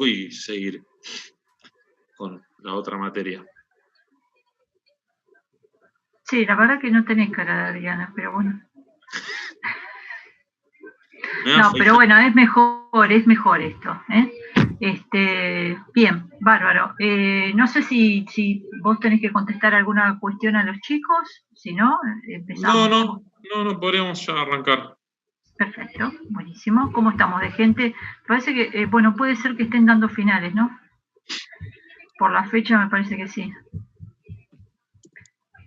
poco y seguir con la otra materia. Sí, la verdad que no tenés cara de Adriana, pero bueno. No, pero bueno, es mejor esto, ¿eh? Bien, bárbaro. No sé si vos tenés que contestar alguna cuestión a los chicos, si no, empezamos. No, podríamos ya arrancar. Perfecto, buenísimo. ¿Cómo estamos de gente? Parece que, bueno, puede ser que estén dando finales, ¿no? Por la fecha me parece que sí.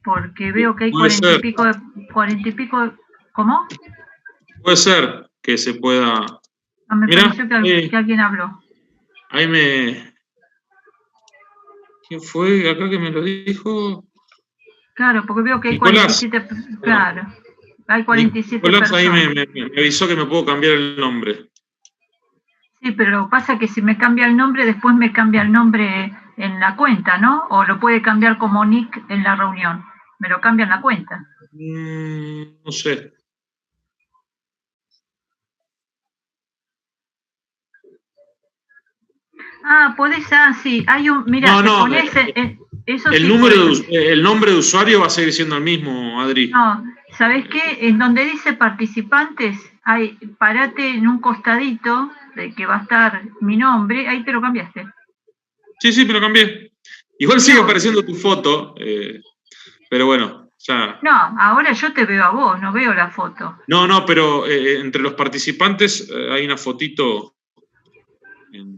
Porque veo que hay 40 y pico, ¿cómo? Puede ser que se pueda. Me pareció que alguien habló. Ahí ¿Quién fue acá que me lo dijo? Claro, porque veo que hay Nicolás. 47. Claro, hay 47 Nicolás personas. Ahí me avisó que me puedo cambiar el nombre. Sí, pero pasa que si me cambia el nombre, después me cambia el nombre en la cuenta, ¿no? O lo puede cambiar como Nick en la reunión. Me lo cambia en la cuenta. No sé. Podés, sí. Hay un, mira, pones eso el nombre de usuario va a seguir siendo el mismo, Adri. No, ¿sabés qué? En donde dice participantes, parate en un costadito de que va a estar mi nombre, ahí te lo cambiaste. Sí, me lo cambié. Igual sigue apareciendo tu foto, pero bueno, ya. No, ahora yo te veo a vos, no veo la foto. No, pero entre los participantes hay una fotito.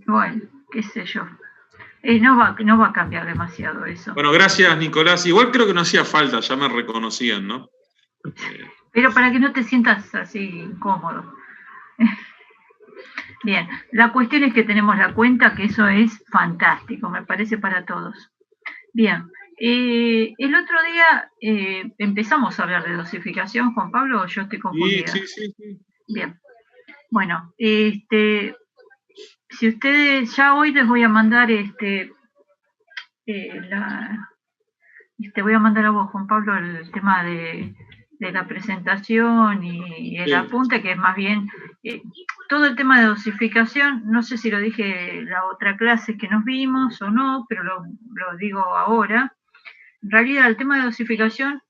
Bueno, qué sé yo. No va a cambiar demasiado eso. Bueno, gracias, Nicolás. Igual creo que no hacía falta, ya me reconocían, ¿no? Pero para que no te sientas así incómodo. Bien, la cuestión es que tenemos la cuenta, que eso es fantástico, me parece para todos. Bien, el otro día empezamos a hablar de dosificación, Juan Pablo, o yo estoy confundida. Sí. Bien, bueno, si ustedes, ya hoy les voy a mandar te voy a mandar a vos, Juan Pablo, el tema de la presentación y el apunte, que es más bien todo el tema de dosificación. No sé si lo dije la otra clase que nos vimos o no, pero lo digo ahora. En realidad, el tema de dosificación,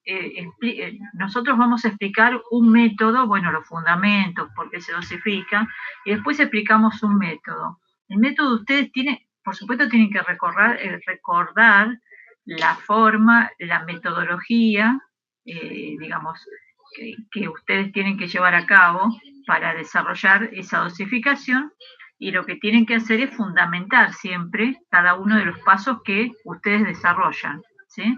nosotros vamos a explicar un método, bueno, los fundamentos, por qué se dosifica, y después explicamos un método. El método ustedes por supuesto, tienen que recordar la forma, la metodología, digamos, que ustedes tienen que llevar a cabo para desarrollar esa dosificación, y lo que tienen que hacer es fundamentar siempre cada uno de los pasos que ustedes desarrollan, ¿sí?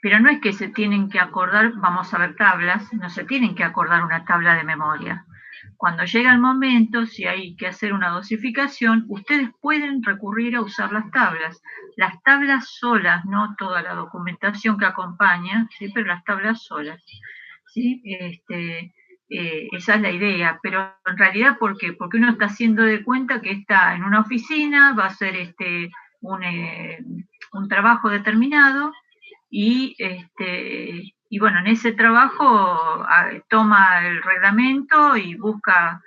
Pero no es que se tienen que acordar, vamos a ver tablas, no se tienen que acordar una tabla de memoria. Cuando llega el momento, si hay que hacer una dosificación, ustedes pueden recurrir a usar las tablas solas, no toda la documentación que acompaña, ¿sí? Pero las tablas solas, ¿sí? Esa es la idea, pero en realidad, ¿por qué? Porque uno está haciendo de cuenta que está en una oficina, va a hacer un trabajo determinado, y bueno, en ese trabajo toma el reglamento y busca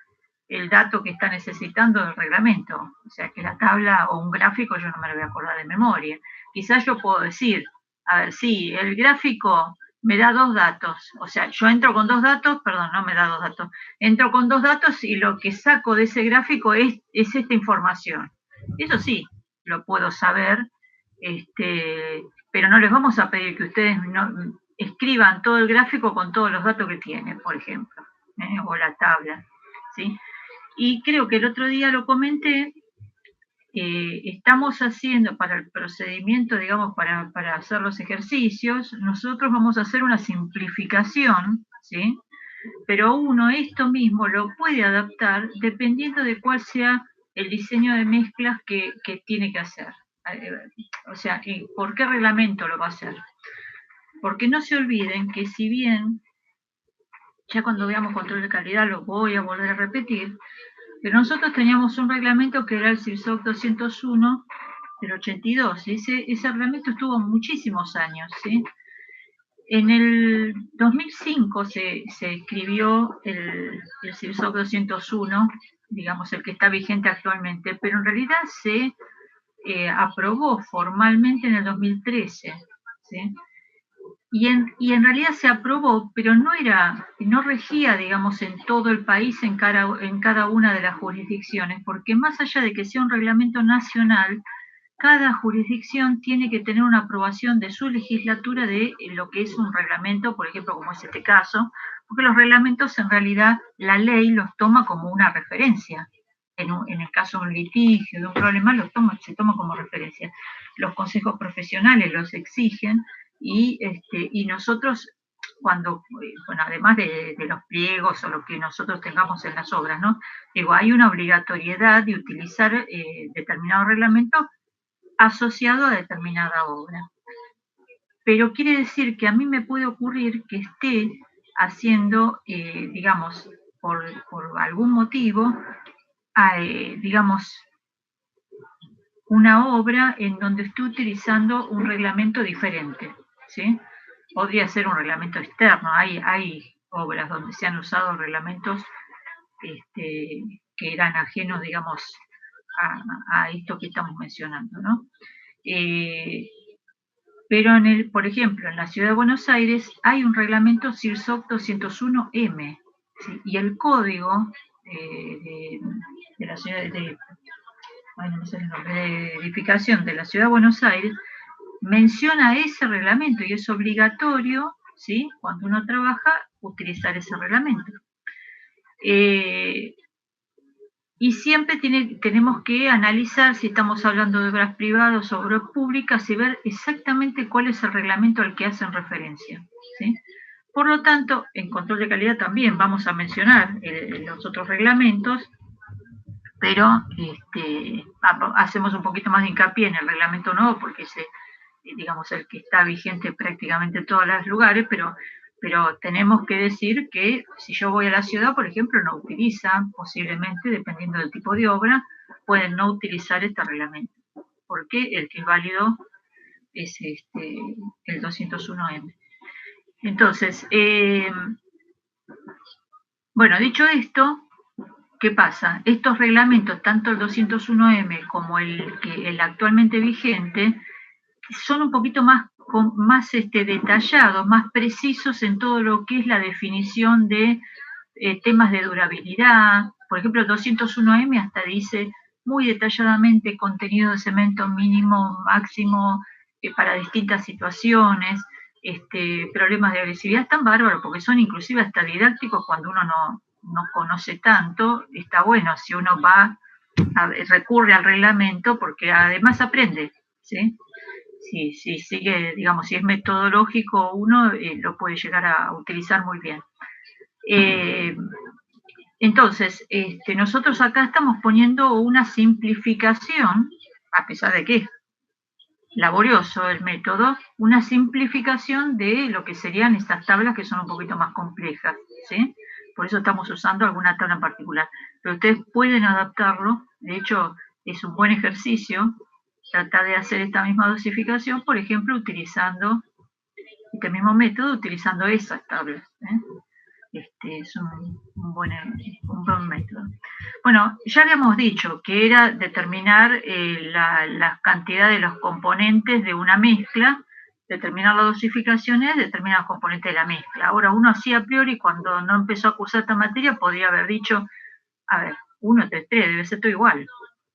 el dato que está necesitando del reglamento. O sea, que la tabla o un gráfico yo no me lo voy a acordar de memoria. Quizás yo puedo decir, a ver, sí, el gráfico me da 2 datos. O sea, yo entro con 2 datos, perdón, no me da 2 datos. Entro con 2 datos y lo que saco de ese gráfico es esta información. Eso sí, lo puedo saber, pero no les vamos a pedir que ustedes escriban todo el gráfico con todos los datos que tienen, por ejemplo, o la tabla, ¿sí? Y creo que el otro día lo comenté, estamos haciendo para el procedimiento, digamos, para hacer los ejercicios, nosotros vamos a hacer una simplificación, ¿sí? Pero uno esto mismo lo puede adaptar dependiendo de cuál sea el diseño de mezclas que tiene que hacer. O sea, ¿por qué reglamento lo va a hacer? Porque no se olviden que si bien, ya cuando veamos control de calidad lo voy a volver a repetir, pero nosotros teníamos un reglamento que era el CIRSOC 201 del 82, y ese reglamento estuvo muchísimos años, ¿sí? En el 2005 se escribió el CIRSOC 201, digamos, el que está vigente actualmente, pero en realidad se aprobó formalmente en el 2013, ¿sí? Y en realidad se aprobó, pero no regía, digamos, en todo el país, en cada una de las jurisdicciones, porque más allá de que sea un reglamento nacional, cada jurisdicción tiene que tener una aprobación de su legislatura de lo que es un reglamento, por ejemplo, como es este caso, porque los reglamentos en realidad la ley los toma como una referencia. En el caso de un litigio, de un problema, se toma como referencia. Los consejos profesionales los exigen y nosotros cuando, bueno, además de los pliegos o lo que nosotros tengamos en las obras, ¿no? Digo, hay una obligatoriedad de utilizar determinado reglamento asociado a determinada obra. Pero quiere decir que a mí me puede ocurrir que esté haciendo, digamos, por algún motivo, digamos, una obra en donde estoy utilizando un reglamento diferente, ¿sí? Podría ser un reglamento externo, hay obras donde se han usado reglamentos que eran ajenos, digamos, a esto que estamos mencionando, ¿no? Pero por ejemplo, en la Ciudad de Buenos Aires hay un reglamento CIRSOC 201M, ¿sí? Y el código de la ciudad de edificación de la Ciudad de Buenos Aires menciona ese reglamento y es obligatorio, ¿sí? Cuando uno trabaja, utilizar ese reglamento. Y siempre tenemos que analizar si estamos hablando de obras privadas o obras públicas y ver exactamente cuál es el reglamento al que hacen referencia, ¿sí? Por lo tanto, en control de calidad también vamos a mencionar los otros reglamentos, pero hacemos un poquito más de hincapié en el reglamento nuevo porque es, digamos, el que está vigente prácticamente en todos los lugares, pero tenemos que decir que si yo voy a la ciudad, por ejemplo, no utilizan, posiblemente, dependiendo del tipo de obra, pueden no utilizar este reglamento, porque el que es válido es el 201M. Entonces, bueno, dicho esto, ¿qué pasa? Estos reglamentos, tanto el 201M como el actualmente vigente, son un poquito más detallados, más precisos en todo lo que es la definición de temas de durabilidad. Por ejemplo, el 201M hasta dice muy detalladamente contenido de cemento mínimo, máximo, para distintas situaciones, problemas de agresividad. Están bárbaros porque son inclusive hasta didácticos cuando uno no conoce tanto. Está bueno si uno recurre al reglamento porque además aprende, ¿sí? Si sigue, digamos, si es metodológico uno, lo puede llegar a utilizar muy bien. Entonces, nosotros acá estamos poniendo una simplificación, a pesar de que es laborioso el método, una simplificación de lo que serían estas tablas que son un poquito más complejas, ¿sí? Por eso estamos usando alguna tabla en particular. Pero ustedes pueden adaptarlo, de hecho, es un buen ejercicio tratar de hacer esta misma dosificación, por ejemplo, utilizando este mismo método, utilizando esas tablas. Es un buen método. Bueno, ya habíamos dicho que era determinar la cantidad de los componentes de una mezcla, determinar las dosificaciones, determinar los componentes de la mezcla. Ahora, uno así a priori, cuando no empezó a cursar esta materia, podría haber dicho, a ver, 1, 3, 3, debe ser todo igual.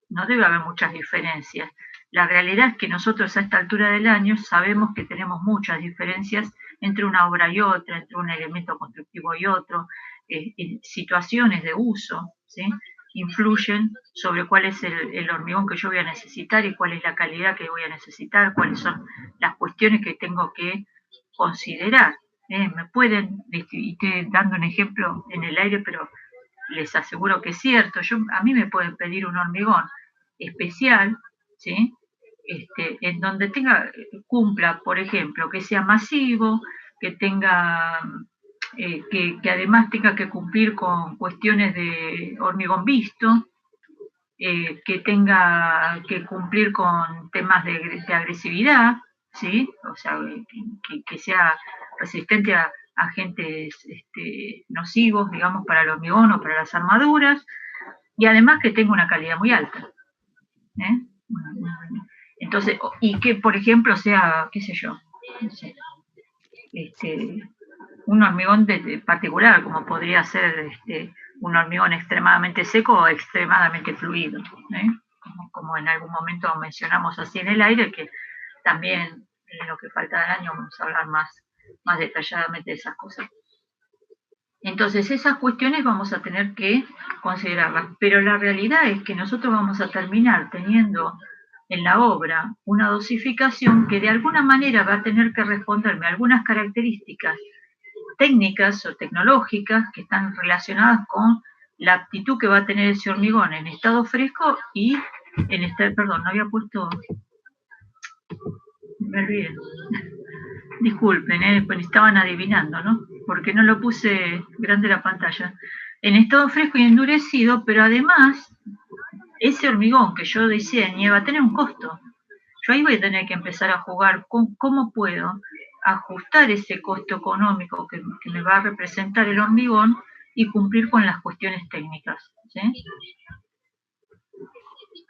No debe haber muchas diferencias. La realidad es que nosotros a esta altura del año sabemos que tenemos muchas diferencias entre una obra y otra, entre un elemento constructivo y otro, situaciones de uso, ¿sí? Influyen sobre cuál es el hormigón que yo voy a necesitar y cuál es la calidad que voy a necesitar, cuáles son las cuestiones que tengo que considerar. Me pueden, y estoy dando un ejemplo en el aire, pero les aseguro que es cierto. A mí me pueden pedir un hormigón especial, ¿sí? En donde cumpla, por ejemplo, que sea masivo, que tenga, que además tenga que cumplir con cuestiones de hormigón visto, que tenga que cumplir con temas de agresividad, ¿sí? O sea, que sea resistente a agentes nocivos, digamos, para el hormigón o para las armaduras. y además que tenga una calidad muy alta. Entonces, y que, por ejemplo, sea, qué sé yo, no sé, un hormigón de particular, como podría ser un hormigón extremadamente seco o extremadamente fluido, como en algún momento mencionamos así en el aire, que también en lo que falta del año vamos a hablar más detalladamente de esas cosas. Entonces, esas cuestiones vamos a tener que considerarlas, pero la realidad es que nosotros vamos a terminar teniendo en la obra una dosificación que de alguna manera va a tener que responderme a algunas características técnicas o tecnológicas que están relacionadas con la aptitud que va a tener ese hormigón en estado fresco y en estado, perdón, no había puesto, me olvidé. Disculpen, pues estaban adivinando, ¿no? Porque no lo puse grande la pantalla. En estado fresco y endurecido, pero además, ese hormigón que yo diseñe va a tener un costo. Yo ahí voy a tener que empezar a jugar con cómo puedo ajustar ese costo económico que me va a representar el hormigón y cumplir con las cuestiones técnicas, ¿sí?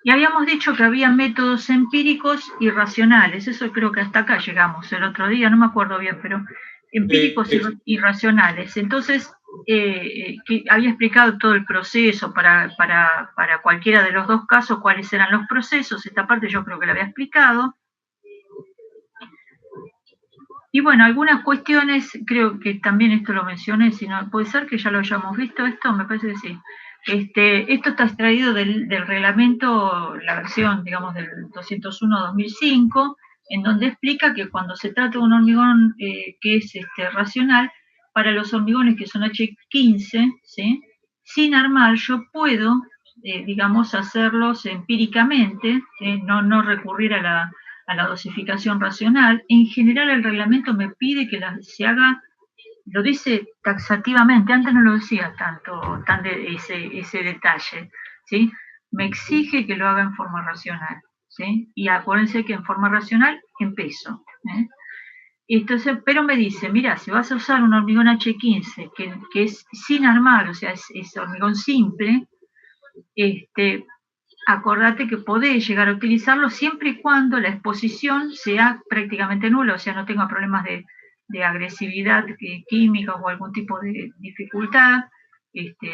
Y habíamos dicho que había métodos empíricos y racionales, eso creo que hasta acá llegamos el otro día, no me acuerdo bien, pero empíricos y racionales. Entonces, que había explicado todo el proceso para cualquiera de los dos casos, cuáles eran los procesos, esta parte yo creo que la había explicado. Y bueno, algunas cuestiones, creo que también esto lo mencioné, si no, puede ser que ya lo hayamos visto esto, me parece que sí. Esto está extraído del reglamento, la versión, digamos, del 201-2005, en donde explica que cuando se trata de un hormigón que es racional, para los hormigones que son H15, ¿sí? Sin armar, yo puedo, digamos, hacerlos empíricamente, no recurrir a la dosificación racional. En general, el reglamento me pide que se haga, lo dice taxativamente, antes no lo decía ese detalle, ¿sí? Me exige que lo haga en forma racional, ¿sí? Y acuérdense que en forma racional, en peso, Entonces, pero me dice, mira, si vas a usar un hormigón H15, que es sin armar, o sea, es hormigón simple, acordate que podés llegar a utilizarlo siempre y cuando la exposición sea prácticamente nula, o sea, no tenga problemas de agresividad química o algún tipo de dificultad.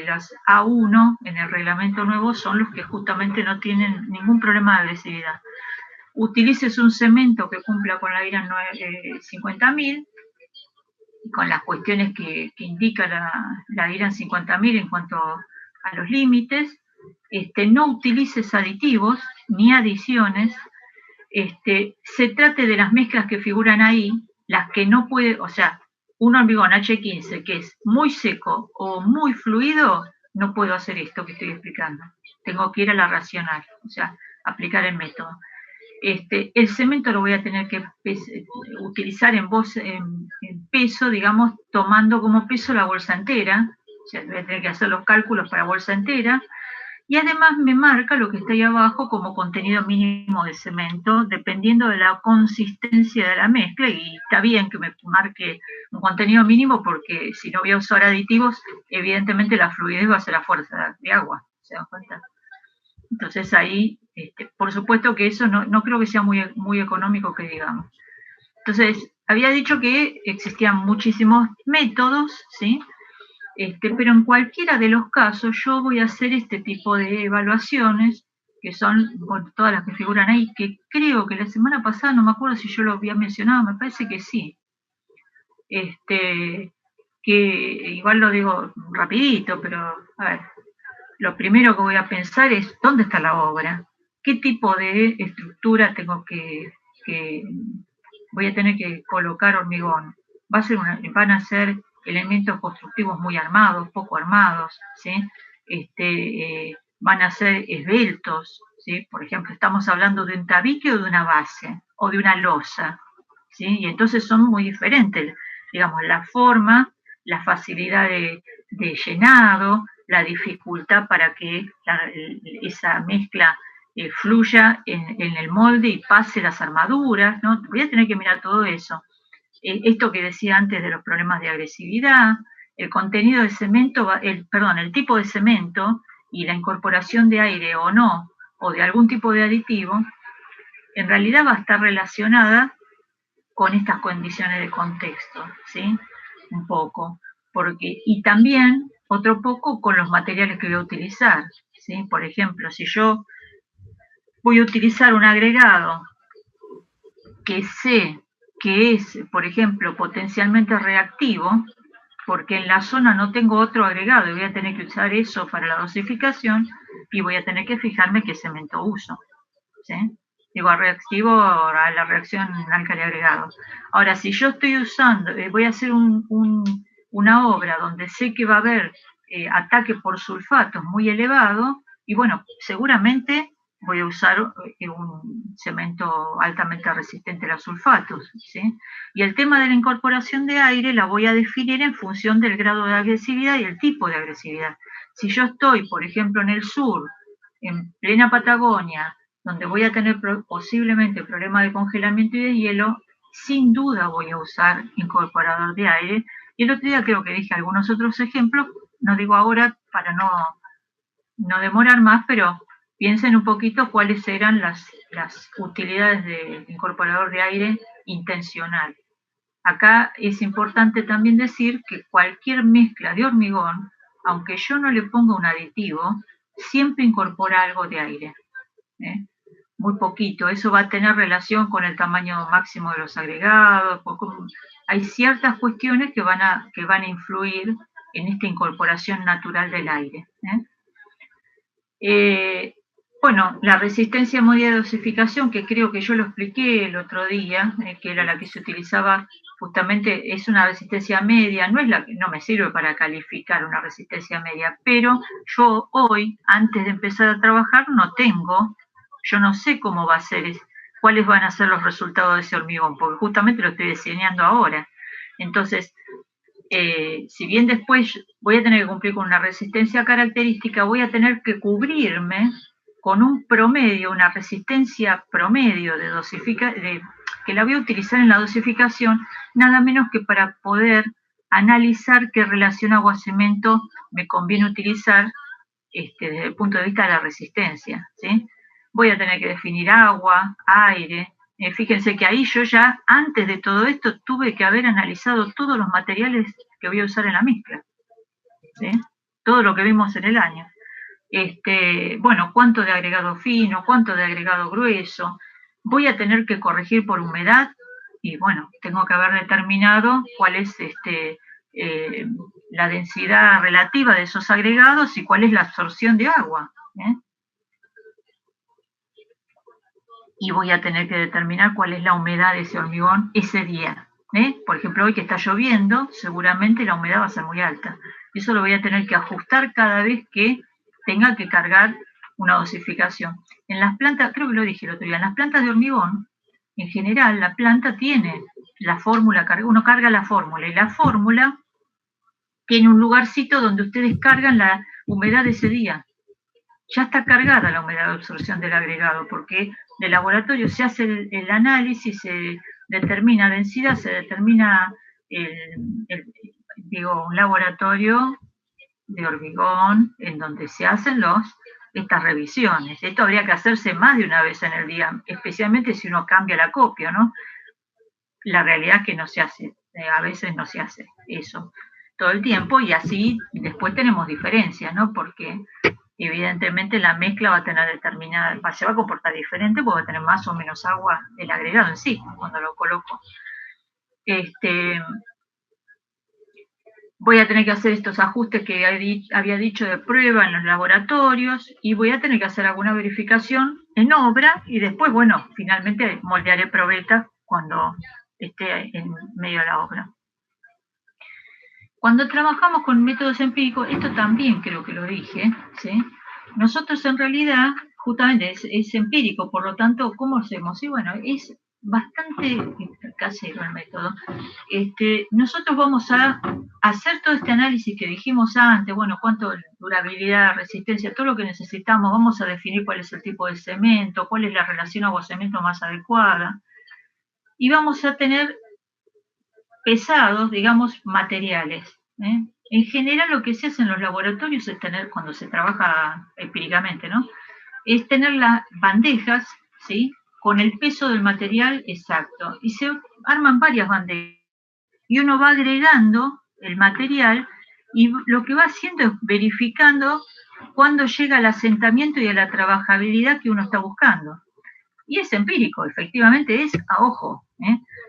Las A1 en el reglamento nuevo son los que justamente no tienen ningún problema de agresividad. Utilices un cemento que cumpla con la IRAN 50.000, con las cuestiones que indica la IRAN 50.000 en cuanto a los límites. No utilices aditivos ni adiciones, se trate de las mezclas que figuran ahí, las que no puede, o sea, un hormigón H15 que es muy seco o muy fluido, no puedo hacer esto que estoy explicando. Tengo que ir a la racional, o sea, aplicar el método. El cemento lo voy a tener que utilizar en peso, digamos, tomando como peso la bolsa entera, o sea, voy a tener que hacer los cálculos para bolsa entera, y además me marca lo que está ahí abajo como contenido mínimo de cemento, dependiendo de la consistencia de la mezcla, y está bien que me marque un contenido mínimo porque si no voy a usar aditivos, evidentemente la fluidez va a ser a fuerza de agua, ¿se dan cuenta? Entonces ahí, por supuesto que eso no creo que sea muy económico que digamos. Entonces, había dicho que existían muchísimos métodos, ¿sí? Pero en cualquiera de los casos yo voy a hacer este tipo de evaluaciones, que son bueno, todas las que figuran ahí, que creo que la semana pasada, no me acuerdo si yo lo había mencionado, me parece que sí. Que igual lo digo rapidito, pero a ver, lo primero que voy a pensar es ¿dónde está la obra? ¿Qué tipo de estructura tengo que voy a tener que colocar hormigón? Van a ser elementos constructivos muy armados, poco armados, ¿sí? Van a ser esbeltos, ¿sí? Por ejemplo, estamos hablando de un tabique o de una base, o de una losa, ¿sí? Y entonces son muy diferentes, digamos, la forma, la facilidad de llenado, la dificultad para que esa mezcla fluya en el molde y pase las armaduras, ¿no? Voy a tener que mirar todo eso. Esto que decía antes de los problemas de agresividad, el contenido de cemento, el tipo de cemento y la incorporación de aire o no, o de algún tipo de aditivo, en realidad va a estar relacionada con estas condiciones de contexto, ¿sí? Un poco. Y también otro poco con los materiales que voy a utilizar, ¿sí? Por ejemplo, si yo voy a utilizar un agregado que sé que es, por ejemplo, potencialmente reactivo, porque en la zona no tengo otro agregado y voy a tener que usar eso para la dosificación y voy a tener que fijarme qué cemento uso, ¿sí? Digo, reactivo a la reacción álcali agregado. Ahora, si yo estoy usando, voy a hacer una obra donde sé que va a haber ataque por sulfatos muy elevado, y bueno, seguramente voy a usar un cemento altamente resistente a los sulfatos, ¿sí? Y el tema de la incorporación de aire la voy a definir en función del grado de agresividad y el tipo de agresividad. Si yo estoy, por ejemplo, en el sur, en plena Patagonia, donde voy a tener posiblemente problemas de congelamiento y de hielo, sin duda voy a usar incorporador de aire. Y el otro día creo que dije algunos otros ejemplos, no digo ahora para no demorar más, pero piensen un poquito cuáles eran las utilidades de incorporador de aire intencional. Acá es importante también decir que cualquier mezcla de hormigón, aunque yo no le ponga un aditivo, siempre incorpora algo de aire. Muy poquito, eso va a tener relación con el tamaño máximo de los agregados, hay ciertas cuestiones que van a influir en esta incorporación natural del aire. Bueno, la resistencia modulada de dosificación, que creo que yo lo expliqué el otro día, que era la que se utilizaba justamente, es una resistencia media, no me sirve para calificar una resistencia media, pero yo hoy, antes de empezar a trabajar, yo no sé cómo va a ser, cuáles van a ser los resultados de ese hormigón, porque justamente lo estoy diseñando ahora. Entonces, si bien después voy a tener que cumplir con una resistencia característica, voy a tener que cubrirme con un promedio, una resistencia promedio que la voy a utilizar en la dosificación, nada menos que para poder analizar qué relación agua-cemento me conviene utilizar desde el punto de vista de la resistencia, ¿sí? Voy a tener que definir agua, aire. Fíjense que ahí yo ya, antes de todo esto, tuve que haber analizado todos los materiales que voy a usar en la mezcla, ¿sí? Todo lo que vimos en el año. Bueno, cuánto de agregado fino, cuánto de agregado grueso. Voy a tener que corregir por humedad y bueno, tengo que haber determinado cuál es la densidad relativa de esos agregados y cuál es la absorción de agua. Y voy a tener que determinar cuál es la humedad de ese hormigón ese día. Por ejemplo, hoy que está lloviendo, seguramente la humedad va a ser muy alta. Eso lo voy a tener que ajustar cada vez que tenga que cargar una dosificación. En las plantas, creo que lo dije el otro día, en las plantas de hormigón, en general, la planta tiene la fórmula, uno carga la fórmula, y la fórmula tiene un lugarcito donde ustedes cargan la humedad de ese día. Ya está cargada la humedad de absorción del agregado, porque de laboratorio se hace el análisis, se determina densidad, se determina un laboratorio de hormigón en donde se hacen estas revisiones. Esto habría que hacerse más de una vez en el día, especialmente si uno cambia la copia, ¿no? La realidad es que no se hace, a veces no se hace eso todo el tiempo, y así después tenemos diferencias, ¿no? Porque evidentemente la mezcla va a tener se va a comportar diferente porque va a tener más o menos agua el agregado en sí, cuando lo coloco. Voy a tener que hacer estos ajustes que había dicho de prueba en los laboratorios, y voy a tener que hacer alguna verificación en obra, y después, bueno, finalmente moldearé probeta cuando esté en medio de la obra. Cuando trabajamos con métodos empíricos, esto también creo que lo dije, ¿sí? Nosotros en realidad, justamente es empírico, por lo tanto, ¿cómo hacemos? Y bueno, es bastante casero el método. Nosotros vamos a hacer todo este análisis que dijimos antes, bueno, cuánto durabilidad, resistencia, todo lo que necesitamos, vamos a definir cuál es el tipo de cemento, cuál es la relación agua-cemento más adecuada, y vamos a tener pesados, digamos, materiales. En general lo que se hace en los laboratorios es tener, cuando se trabaja empíricamente, ¿no? Es tener las bandejas, ¿sí? Con el peso del material exacto. Y se arman varias bandejas. Y uno va agregando el material y lo que va haciendo es verificando cuándo llega al asentamiento y a la trabajabilidad que uno está buscando. Y es empírico, efectivamente es a ojo,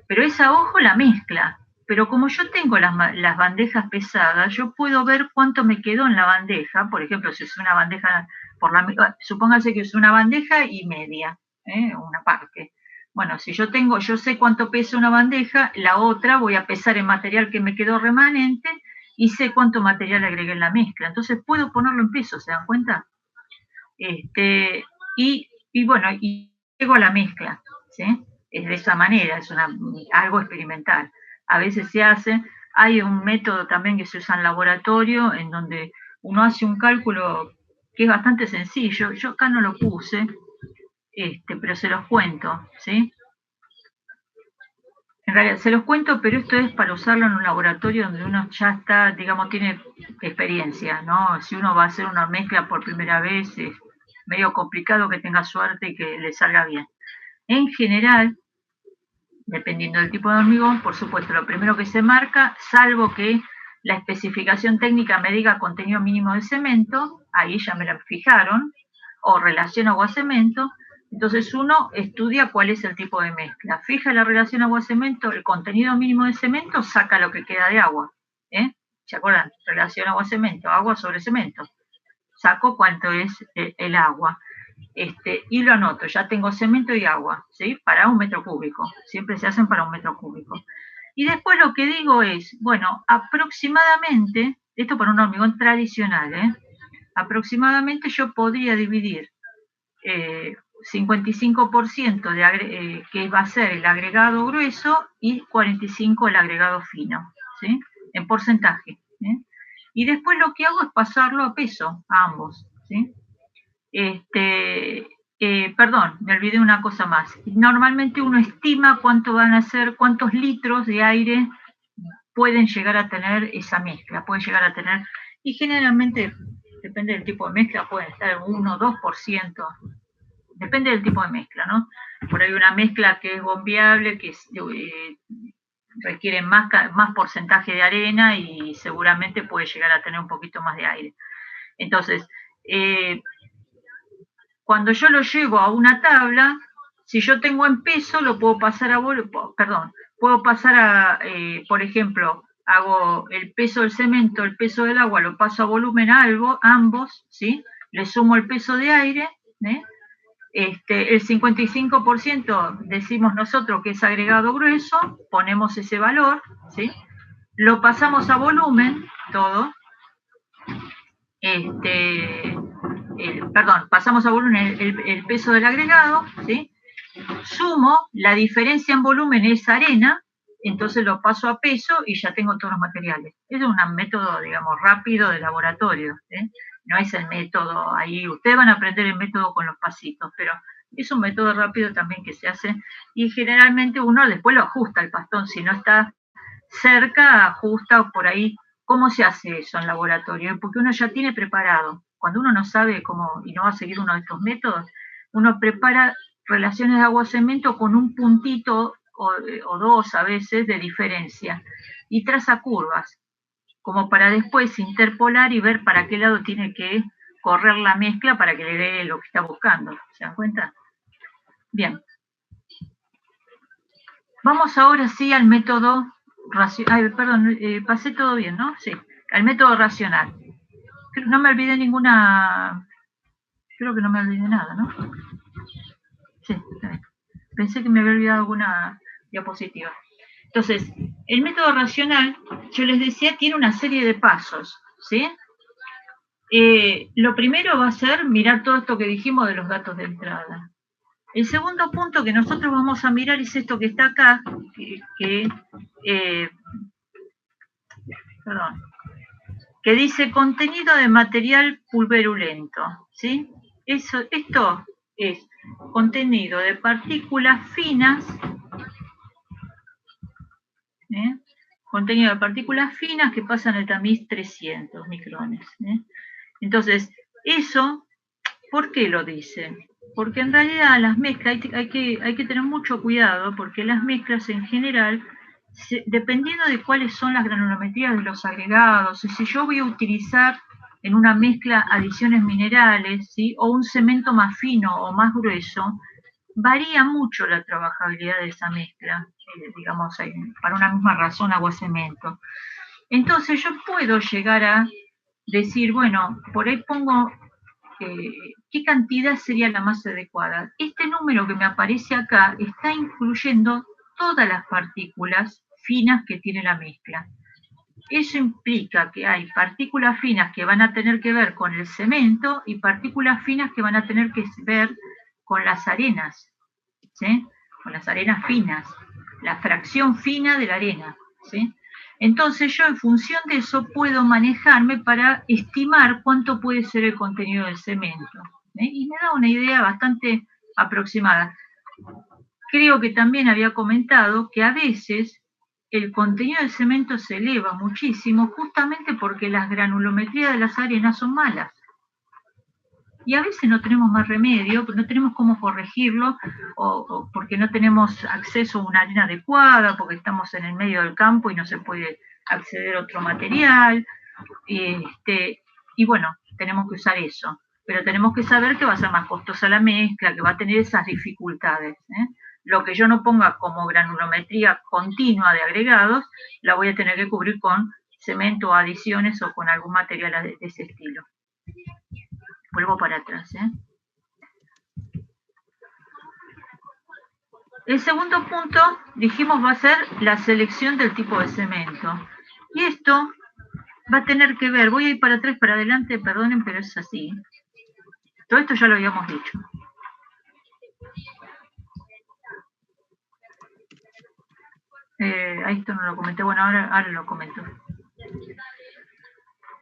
pero es a ojo la mezcla. Pero como yo tengo las bandejas pesadas, yo puedo ver cuánto me quedó en la bandeja. Por ejemplo, si es una bandeja, supóngase que es una bandeja y media, una parte. Bueno, si yo sé cuánto pesa una bandeja, la otra voy a pesar el material que me quedó remanente y sé cuánto material agregué en la mezcla. Entonces puedo ponerlo en peso, ¿se dan cuenta? Y bueno, y llego a la mezcla, ¿sí? Es de esa manera, es algo experimental. A veces se hace, hay un método también que se usa en laboratorio, en donde uno hace un cálculo que es bastante sencillo. Yo acá no lo puse, pero se los cuento, ¿sí? En realidad, se los cuento, pero esto es para usarlo en un laboratorio donde uno ya está, digamos, tiene experiencia, ¿no? Si uno va a hacer una mezcla por primera vez, es medio complicado que tenga suerte y que le salga bien. En general, dependiendo del tipo de hormigón, por supuesto, lo primero que se marca, salvo que la especificación técnica me diga contenido mínimo de cemento, ahí ya me la fijaron, o relación agua-cemento, entonces uno estudia cuál es el tipo de mezcla. Fija la relación agua-cemento, el contenido mínimo de cemento, saca lo que queda de agua. ¿Se acuerdan? Relación agua-cemento, agua sobre cemento. Saco cuánto es el agua. Y lo anoto, ya tengo cemento y agua, ¿sí? Para 1 metro cúbico. Siempre se hacen para 1 metro cúbico. Y después lo que digo es, bueno, aproximadamente, esto para un hormigón tradicional, aproximadamente yo podría dividir 55% que va a ser el agregado grueso y 45% el agregado fino, ¿sí? En porcentaje. Y después lo que hago es pasarlo a peso, a ambos, ¿sí? Perdón, me olvidé una cosa más. Normalmente uno estima cuánto van a ser, cuántos litros de aire pueden llegar a tener esa mezcla, pueden llegar a tener, y generalmente, depende del tipo de mezcla, pueden estar 1 o 2%, depende del tipo de mezcla, ¿no? Por ahí una mezcla que es bombeable, que requiere más porcentaje de arena y seguramente puede llegar a tener un poquito más de aire. Entonces, cuando yo lo llevo a una tabla, si yo tengo en peso, lo puedo pasar puedo pasar a, por ejemplo, hago el peso del cemento, el peso del agua, lo paso a volumen a ambos, ¿sí? Le sumo el peso de aire, el 55% decimos nosotros que es agregado grueso, ponemos ese valor, ¿sí? Lo pasamos a volumen, todo, pasamos a volumen el peso del agregado, ¿sí? Sumo, la diferencia en volumen es arena, entonces lo paso a peso y ya tengo todos los materiales. Es un método, digamos, rápido de laboratorio, no es el método ahí, ustedes van a aprender el método con los pasitos, pero es un método rápido también que se hace y generalmente uno después lo ajusta el pastón, si no está cerca, ajusta por ahí. ¿Cómo se hace eso en laboratorio? Porque uno ya tiene preparado. Cuando uno no sabe cómo y no va a seguir uno de estos métodos, uno prepara relaciones de agua-cemento con un puntito o dos a veces de diferencia y traza curvas, como para después interpolar y ver para qué lado tiene que correr la mezcla para que le dé lo que está buscando. ¿Se dan cuenta? Bien. Vamos ahora sí al método racional. Perdón, pasé todo bien, ¿no? Sí, al método racional. No me olvidé ninguna. Creo que no me olvidé nada, ¿no? Sí, está bien. Pensé que me había olvidado alguna diapositiva. Entonces, el método racional, yo les decía, tiene una serie de pasos, ¿sí? Lo primero va a ser mirar todo esto que dijimos de los datos de entrada. El segundo punto que nosotros vamos a mirar es esto que está acá, que dice contenido de material pulverulento, ¿sí? Esto es contenido de partículas finas, contenido de partículas finas que pasan el tamiz 300 micrones. Entonces, eso, ¿por qué lo dice? Porque en realidad las mezclas hay que tener mucho cuidado, porque las mezclas en general, dependiendo de cuáles son las granulometrías de los agregados, si yo voy a utilizar en una mezcla adiciones minerales, ¿sí? O un cemento más fino o más grueso, varía mucho la trabajabilidad de esa mezcla, digamos, para una misma razón agua-cemento. Entonces yo puedo llegar a decir, bueno, por ahí pongo qué cantidad sería la más adecuada. Este número que me aparece acá está incluyendo todas las partículas finas que tiene la mezcla. Eso implica que hay partículas finas que van a tener que ver con el cemento y partículas finas que van a tener que ver con las arenas, ¿sí? Con las arenas finas, la fracción fina de la arena, ¿sí? Entonces yo en función de eso puedo manejarme para estimar cuánto puede ser el contenido del cemento. Y me da una idea bastante aproximada. Creo que también había comentado que a veces el contenido del cemento se eleva muchísimo justamente porque las granulometrías de las arenas son malas. Y a veces no tenemos más remedio, no tenemos cómo corregirlo, o porque no tenemos acceso a una arena adecuada, porque estamos en el medio del campo y no se puede acceder a otro material. Y bueno, tenemos que usar eso. Pero tenemos que saber que va a ser más costosa la mezcla, que va a tener esas dificultades. Lo que yo no ponga como granulometría continua de agregados, la voy a tener que cubrir con cemento, adiciones o con algún material de ese estilo. Vuelvo para atrás. El segundo punto, dijimos, va a ser la selección del tipo de cemento. Y esto va a tener que ver, voy a ir para atrás, para adelante, perdonen, pero es así. Todo esto ya lo habíamos dicho. Esto no lo comenté, bueno, ahora lo comento.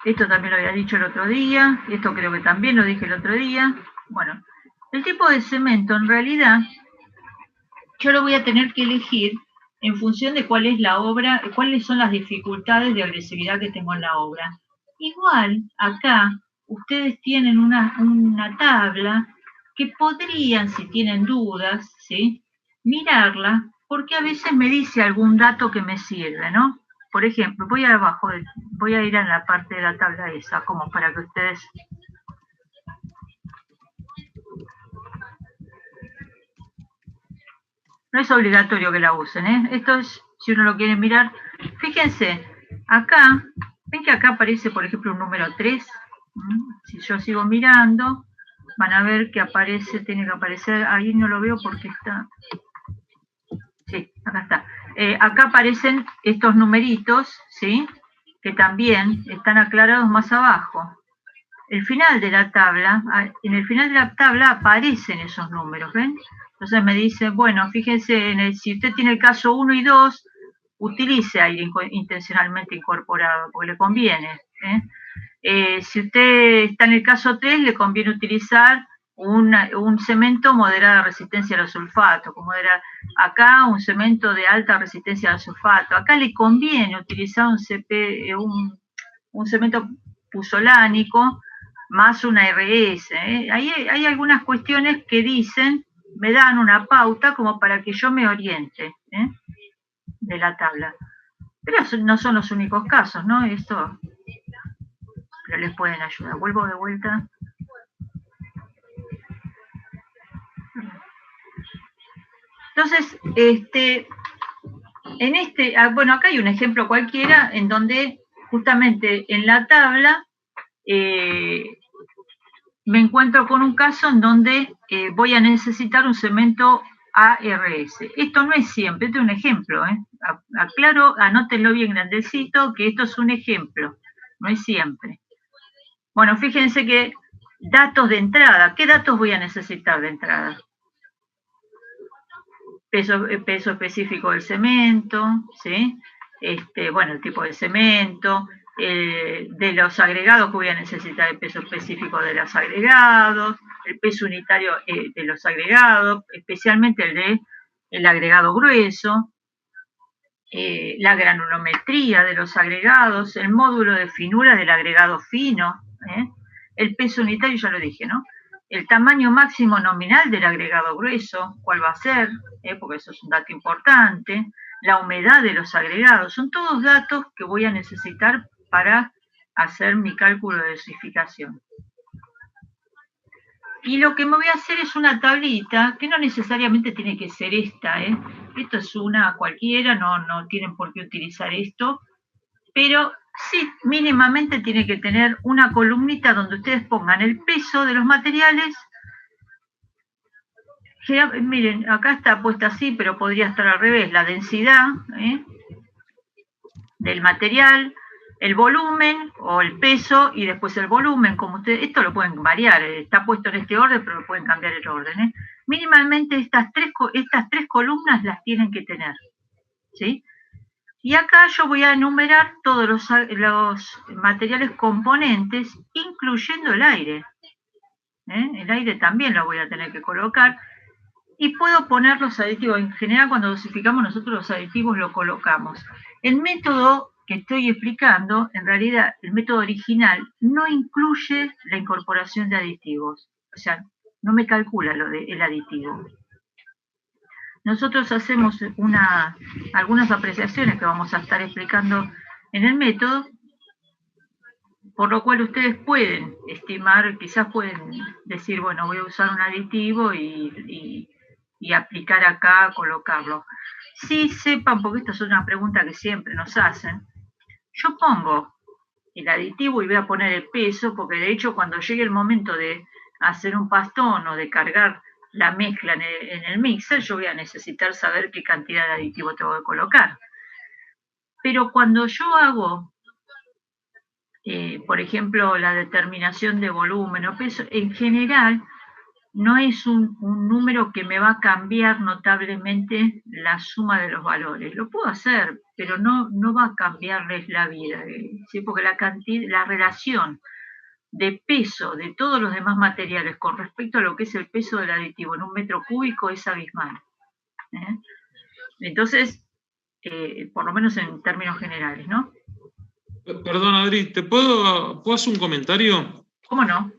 Esto también lo había dicho el otro día, esto creo que también lo dije el otro día. Bueno, el tipo de cemento en realidad yo lo voy a tener que elegir en función de cuál es la obra, cuáles son las dificultades de agresividad que tengo en la obra. Igual, acá, ustedes tienen una tabla que podrían, si tienen dudas, ¿sí?, mirarla, porque a veces me dice algún dato que me sirve, ¿no? Por ejemplo, voy abajo, voy a ir a la parte de la tabla esa, como para que ustedes... No es obligatorio que la usen, ¿eh? Esto es, si uno lo quiere mirar. Fíjense, acá, ven que acá aparece, por ejemplo, un número 3. Si yo sigo mirando, van a ver que aparece, tiene que aparecer, ahí no lo veo porque está... Sí, acá está. Acá aparecen estos numeritos, ¿sí?, que también están aclarados más abajo. El final de la tabla, en el final de la tabla aparecen esos números, ¿ven? Entonces me dice, bueno, fíjense, si usted tiene el caso 1 y 2, utilice aire intencionalmente incorporado, porque le conviene. Si usted está en el caso 3, le conviene utilizar un cemento moderada resistencia a los sulfatos, como era acá un cemento de alta resistencia al sulfato. Acá le conviene utilizar un cemento puzolánico más una RS. Hay algunas cuestiones que dicen, me dan una pauta como para que yo me oriente de la tabla. Pero no son los únicos casos, ¿no? Esto, pero les pueden ayudar. Vuelvo de vuelta. Entonces, bueno, acá hay un ejemplo cualquiera en donde justamente en la tabla me encuentro con un caso en donde voy a necesitar un cemento ARS. Esto no es siempre, este es un ejemplo. Aclaro, anótenlo bien grandecito, que esto es un ejemplo, no es siempre. Bueno, fíjense que datos de entrada, ¿qué datos voy a necesitar de entrada? Peso específico del cemento, ¿sí? Bueno, el tipo de cemento, de los agregados que voy a necesitar, el peso específico de los agregados, el peso unitario de los agregados, especialmente el agregado grueso, la granulometría de los agregados, el módulo de finura del agregado fino, el peso unitario, ya lo dije, ¿no? El tamaño máximo nominal del agregado grueso, cuál va a ser, porque eso es un dato importante, la humedad de los agregados, son todos datos que voy a necesitar para hacer mi cálculo de dosificación. Y lo que me voy a hacer es una tablita, que no necesariamente tiene que ser esta, esto es una cualquiera, no tienen por qué utilizar esto, pero sí, mínimamente tiene que tener una columnita donde ustedes pongan el peso de los materiales. Miren, acá está puesta así, pero podría estar al revés, la densidad del material, el volumen o el peso y después el volumen, como ustedes, esto lo pueden variar, está puesto en este orden, pero pueden cambiar el orden. Mínimamente estas tres columnas las tienen que tener, ¿sí? Y acá yo voy a enumerar todos los materiales componentes, incluyendo el aire. El aire también lo voy a tener que colocar. Y puedo poner los aditivos. En general, cuando dosificamos, nosotros los aditivos los colocamos. El método que estoy explicando, en realidad, el método original, no incluye la incorporación de aditivos. O sea, no me calcula el aditivo. Nosotros hacemos algunas apreciaciones que vamos a estar explicando en el método, por lo cual ustedes pueden estimar, quizás pueden decir, bueno, voy a usar un aditivo y aplicar acá, colocarlo. Sí sepan, porque esta es una pregunta que siempre nos hacen, yo pongo el aditivo y voy a poner el peso, porque de hecho cuando llegue el momento de hacer un pastón o de cargar la mezcla en el mixer, yo voy a necesitar saber qué cantidad de aditivo tengo que colocar. Pero cuando yo hago, por ejemplo, la determinación de volumen o peso, en general no es un número que me va a cambiar notablemente la suma de los valores. Lo puedo hacer, pero no va a cambiarles la vida, ¿sí? Porque la relación de peso de todos los demás materiales con respecto a lo que es el peso del aditivo en un metro cúbico es abismal. Entonces, por lo menos en términos generales, ¿no? Perdón, Adri, ¿puedo hacer un comentario? ¿Cómo no?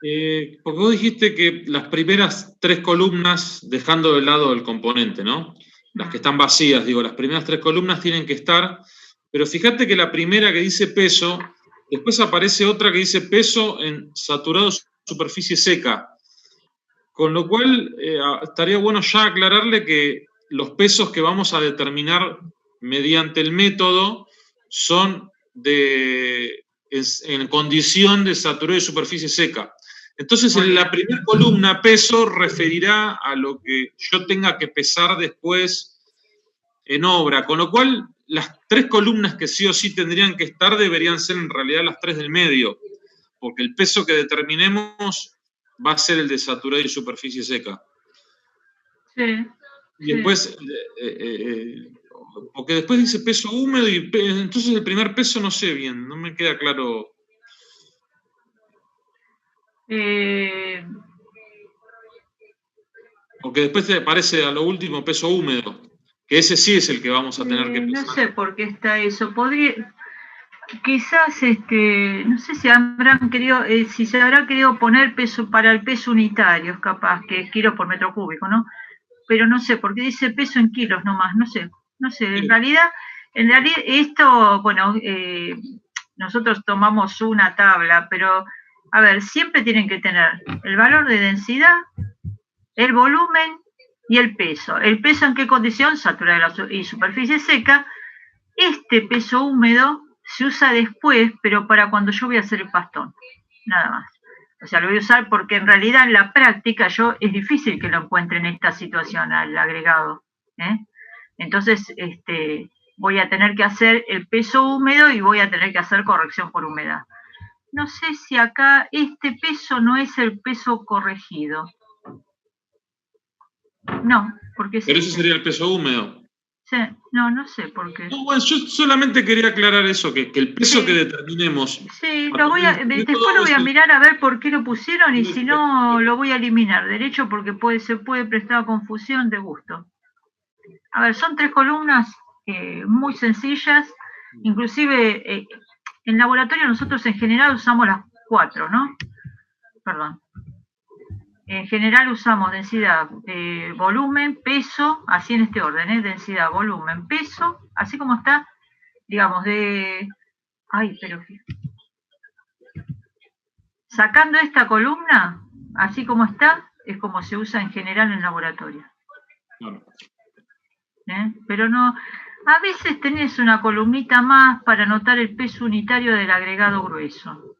Porque vos dijiste que las primeras 3 columnas, dejando de lado el componente, ¿no? Las que están vacías, digo, las primeras 3 columnas tienen que estar, pero fíjate que la primera que dice peso, después aparece otra que dice peso en saturado superficie seca, con lo cual estaría bueno ya aclararle que los pesos que vamos a determinar mediante el método son en condición de saturado de superficie seca. Entonces, en la primera columna, peso referirá a lo que yo tenga que pesar después en obra, con lo cual las 3 columnas que sí o sí tendrían que estar deberían ser en realidad las 3 del medio, porque el peso que determinemos va a ser el de saturado y superficie seca. Sí. Y después, porque después dice peso húmedo, y entonces el primer peso no sé bien, no me queda claro. Porque después te aparece a lo último peso húmedo, que ese sí es el que vamos a tener que pesar. No sé por qué está eso. Quizás, no sé si habrán querido, si se habrá querido poner peso para el peso unitario, capaz, que es kilos por metro cúbico, ¿no? Pero no sé, porque dice peso en kilos nomás, no sé. En realidad esto, bueno, nosotros tomamos una tabla, pero, a ver, siempre tienen que tener el valor de densidad, el volumen y el peso. ¿El peso en qué condición? Saturada y superficie seca. Este peso húmedo se usa después, pero para cuando yo voy a hacer el pastón, nada más. O sea, lo voy a usar porque en realidad en la práctica es difícil que lo encuentre en esta situación al agregado. Entonces, voy a tener que hacer el peso húmedo y voy a tener que hacer corrección por humedad. No sé si acá este peso no es el peso corregido. No, porque pero ese sería el peso húmedo. Sí, no sé por qué. No, bueno, yo solamente quería aclarar eso, que el peso que determinemos. Sí, después lo voy a mirar a ver por qué lo pusieron y si no lo voy a eliminar, derecho, porque se puede prestar a confusión de gusto. A ver, son 3 columnas, muy sencillas, inclusive en laboratorio nosotros en general usamos las 4, ¿no? Perdón. En general usamos densidad, volumen, peso, así en este orden, densidad, volumen, peso, así como está, digamos, sacando esta columna, así como está, es como se usa en general en laboratorio. Pero no, a veces tenés una columnita más para anotar el peso unitario del agregado grueso.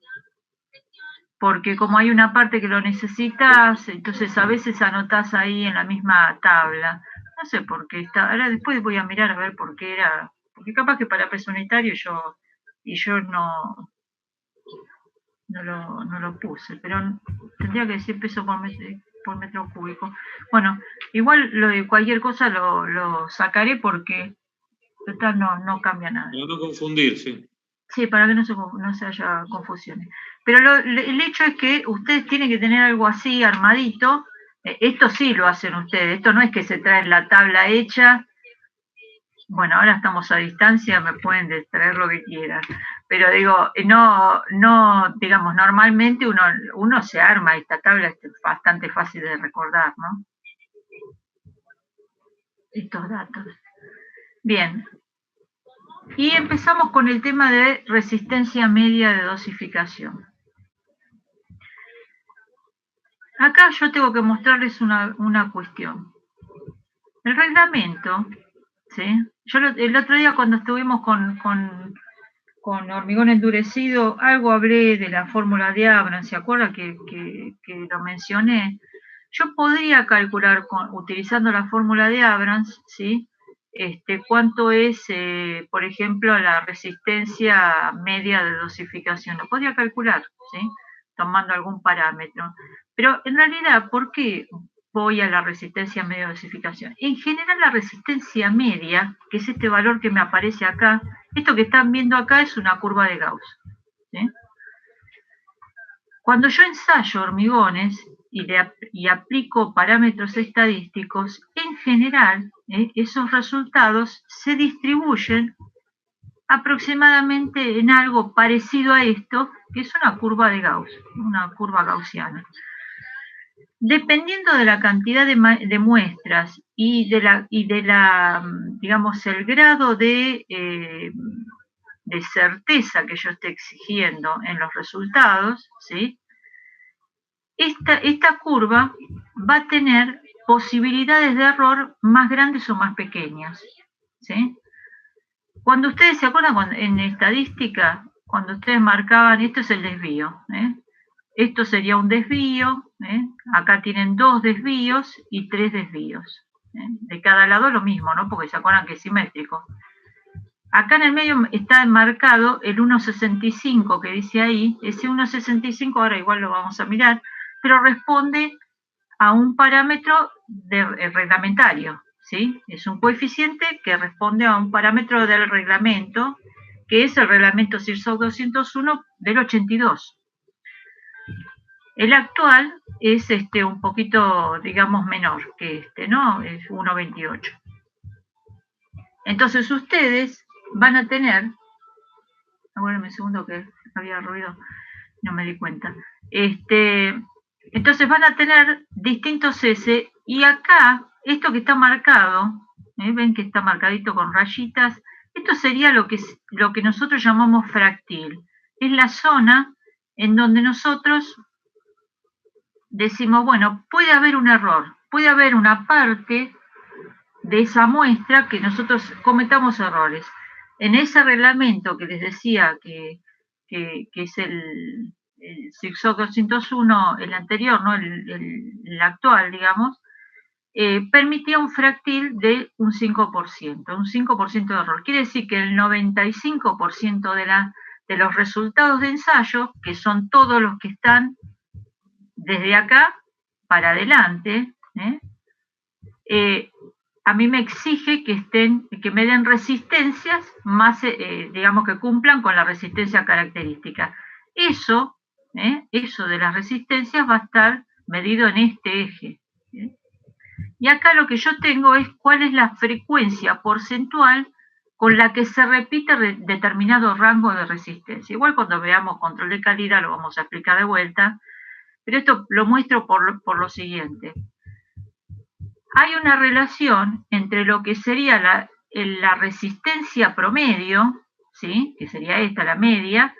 Porque como hay una parte que lo necesitas, entonces a veces anotás ahí en la misma tabla. No sé por qué está. Ahora después voy a mirar a ver por qué era. Porque capaz que para peso unitario yo no lo puse, pero tendría que decir peso por metro cúbico. Bueno, igual cualquier cosa lo sacaré porque total no cambia nada. Para no confundir, sí. Sí, para que no se haya confusiones. Pero el hecho es que ustedes tienen que tener algo así armadito. Esto sí lo hacen ustedes. Esto no es que se traen la tabla hecha. Bueno, ahora estamos a distancia, me pueden traer lo que quieran. Pero digo, no, digamos, normalmente uno se arma esta tabla, es bastante fácil de recordar, ¿no? Estos datos. Bien. Y empezamos con el tema de resistencia media de dosificación. Acá yo tengo que mostrarles una cuestión. El reglamento, ¿sí? Yo el otro día cuando estuvimos con hormigón endurecido, algo hablé de la fórmula de Abrams, ¿se acuerda que lo mencioné? Yo podría calcular utilizando la fórmula de Abrams, ¿sí? Cuánto es, por ejemplo, la resistencia media de dosificación. Lo podría calcular, ¿sí? Tomando algún parámetro. Pero en realidad, ¿por qué voy a la resistencia media de dosificación? En general, la resistencia media, que es este valor que me aparece acá, esto que están viendo acá es una curva de Gauss, ¿sí? Cuando yo ensayo hormigones y aplico parámetros estadísticos, en general, esos resultados se distribuyen aproximadamente en algo parecido a esto, que es una curva de Gauss, una curva gaussiana. Dependiendo de la cantidad de muestras y de la digamos, el grado de certeza que yo esté exigiendo en los resultados, ¿sí? Esta curva va a tener posibilidades de error más grandes o más pequeñas, ¿sí? Cuando ustedes se acuerdan, en estadística, cuando ustedes marcaban, esto es el desvío, esto sería un desvío, acá tienen 2 desvíos y 3 desvíos. De cada lado lo mismo, ¿no? Porque se acuerdan que es simétrico. Acá en el medio está marcado el 1,65 que dice ahí. Ese 1,65 ahora igual lo vamos a mirar, pero responde a un parámetro reglamentario, ¿sí? Es un coeficiente que responde a un parámetro del reglamento, que es el reglamento SIRSOC 201 del 82. El actual es un poquito, digamos, menor que ¿no? Es 1,28. Entonces ustedes van a tener, aguárdame un segundo que había ruido, no me di cuenta. Entonces van a tener distintos S, y acá, esto que está marcado, ven que está marcadito con rayitas, esto sería lo que nosotros llamamos fractil. Es la zona en donde nosotros decimos, bueno, puede haber un error, puede haber una parte de esa muestra que nosotros cometamos errores. En ese reglamento que les decía que es el SIRSOC 201, el anterior, ¿no? el actual, digamos, permitía un fractil de un 5%, un 5% de error. Quiere decir que el 95% de los resultados de ensayo, que son todos los que están desde acá para adelante, a mí me exige que me den resistencias más, digamos, que cumplan con la resistencia característica. Eso de las resistencias va a estar medido en este eje. Y acá lo que yo tengo es cuál es la frecuencia porcentual con la que se repite determinado rango de resistencia. Igual cuando veamos control de calidad lo vamos a explicar de vuelta, pero esto lo muestro por lo siguiente. Hay una relación entre lo que sería la resistencia promedio, ¿sí?, que sería esta, la media,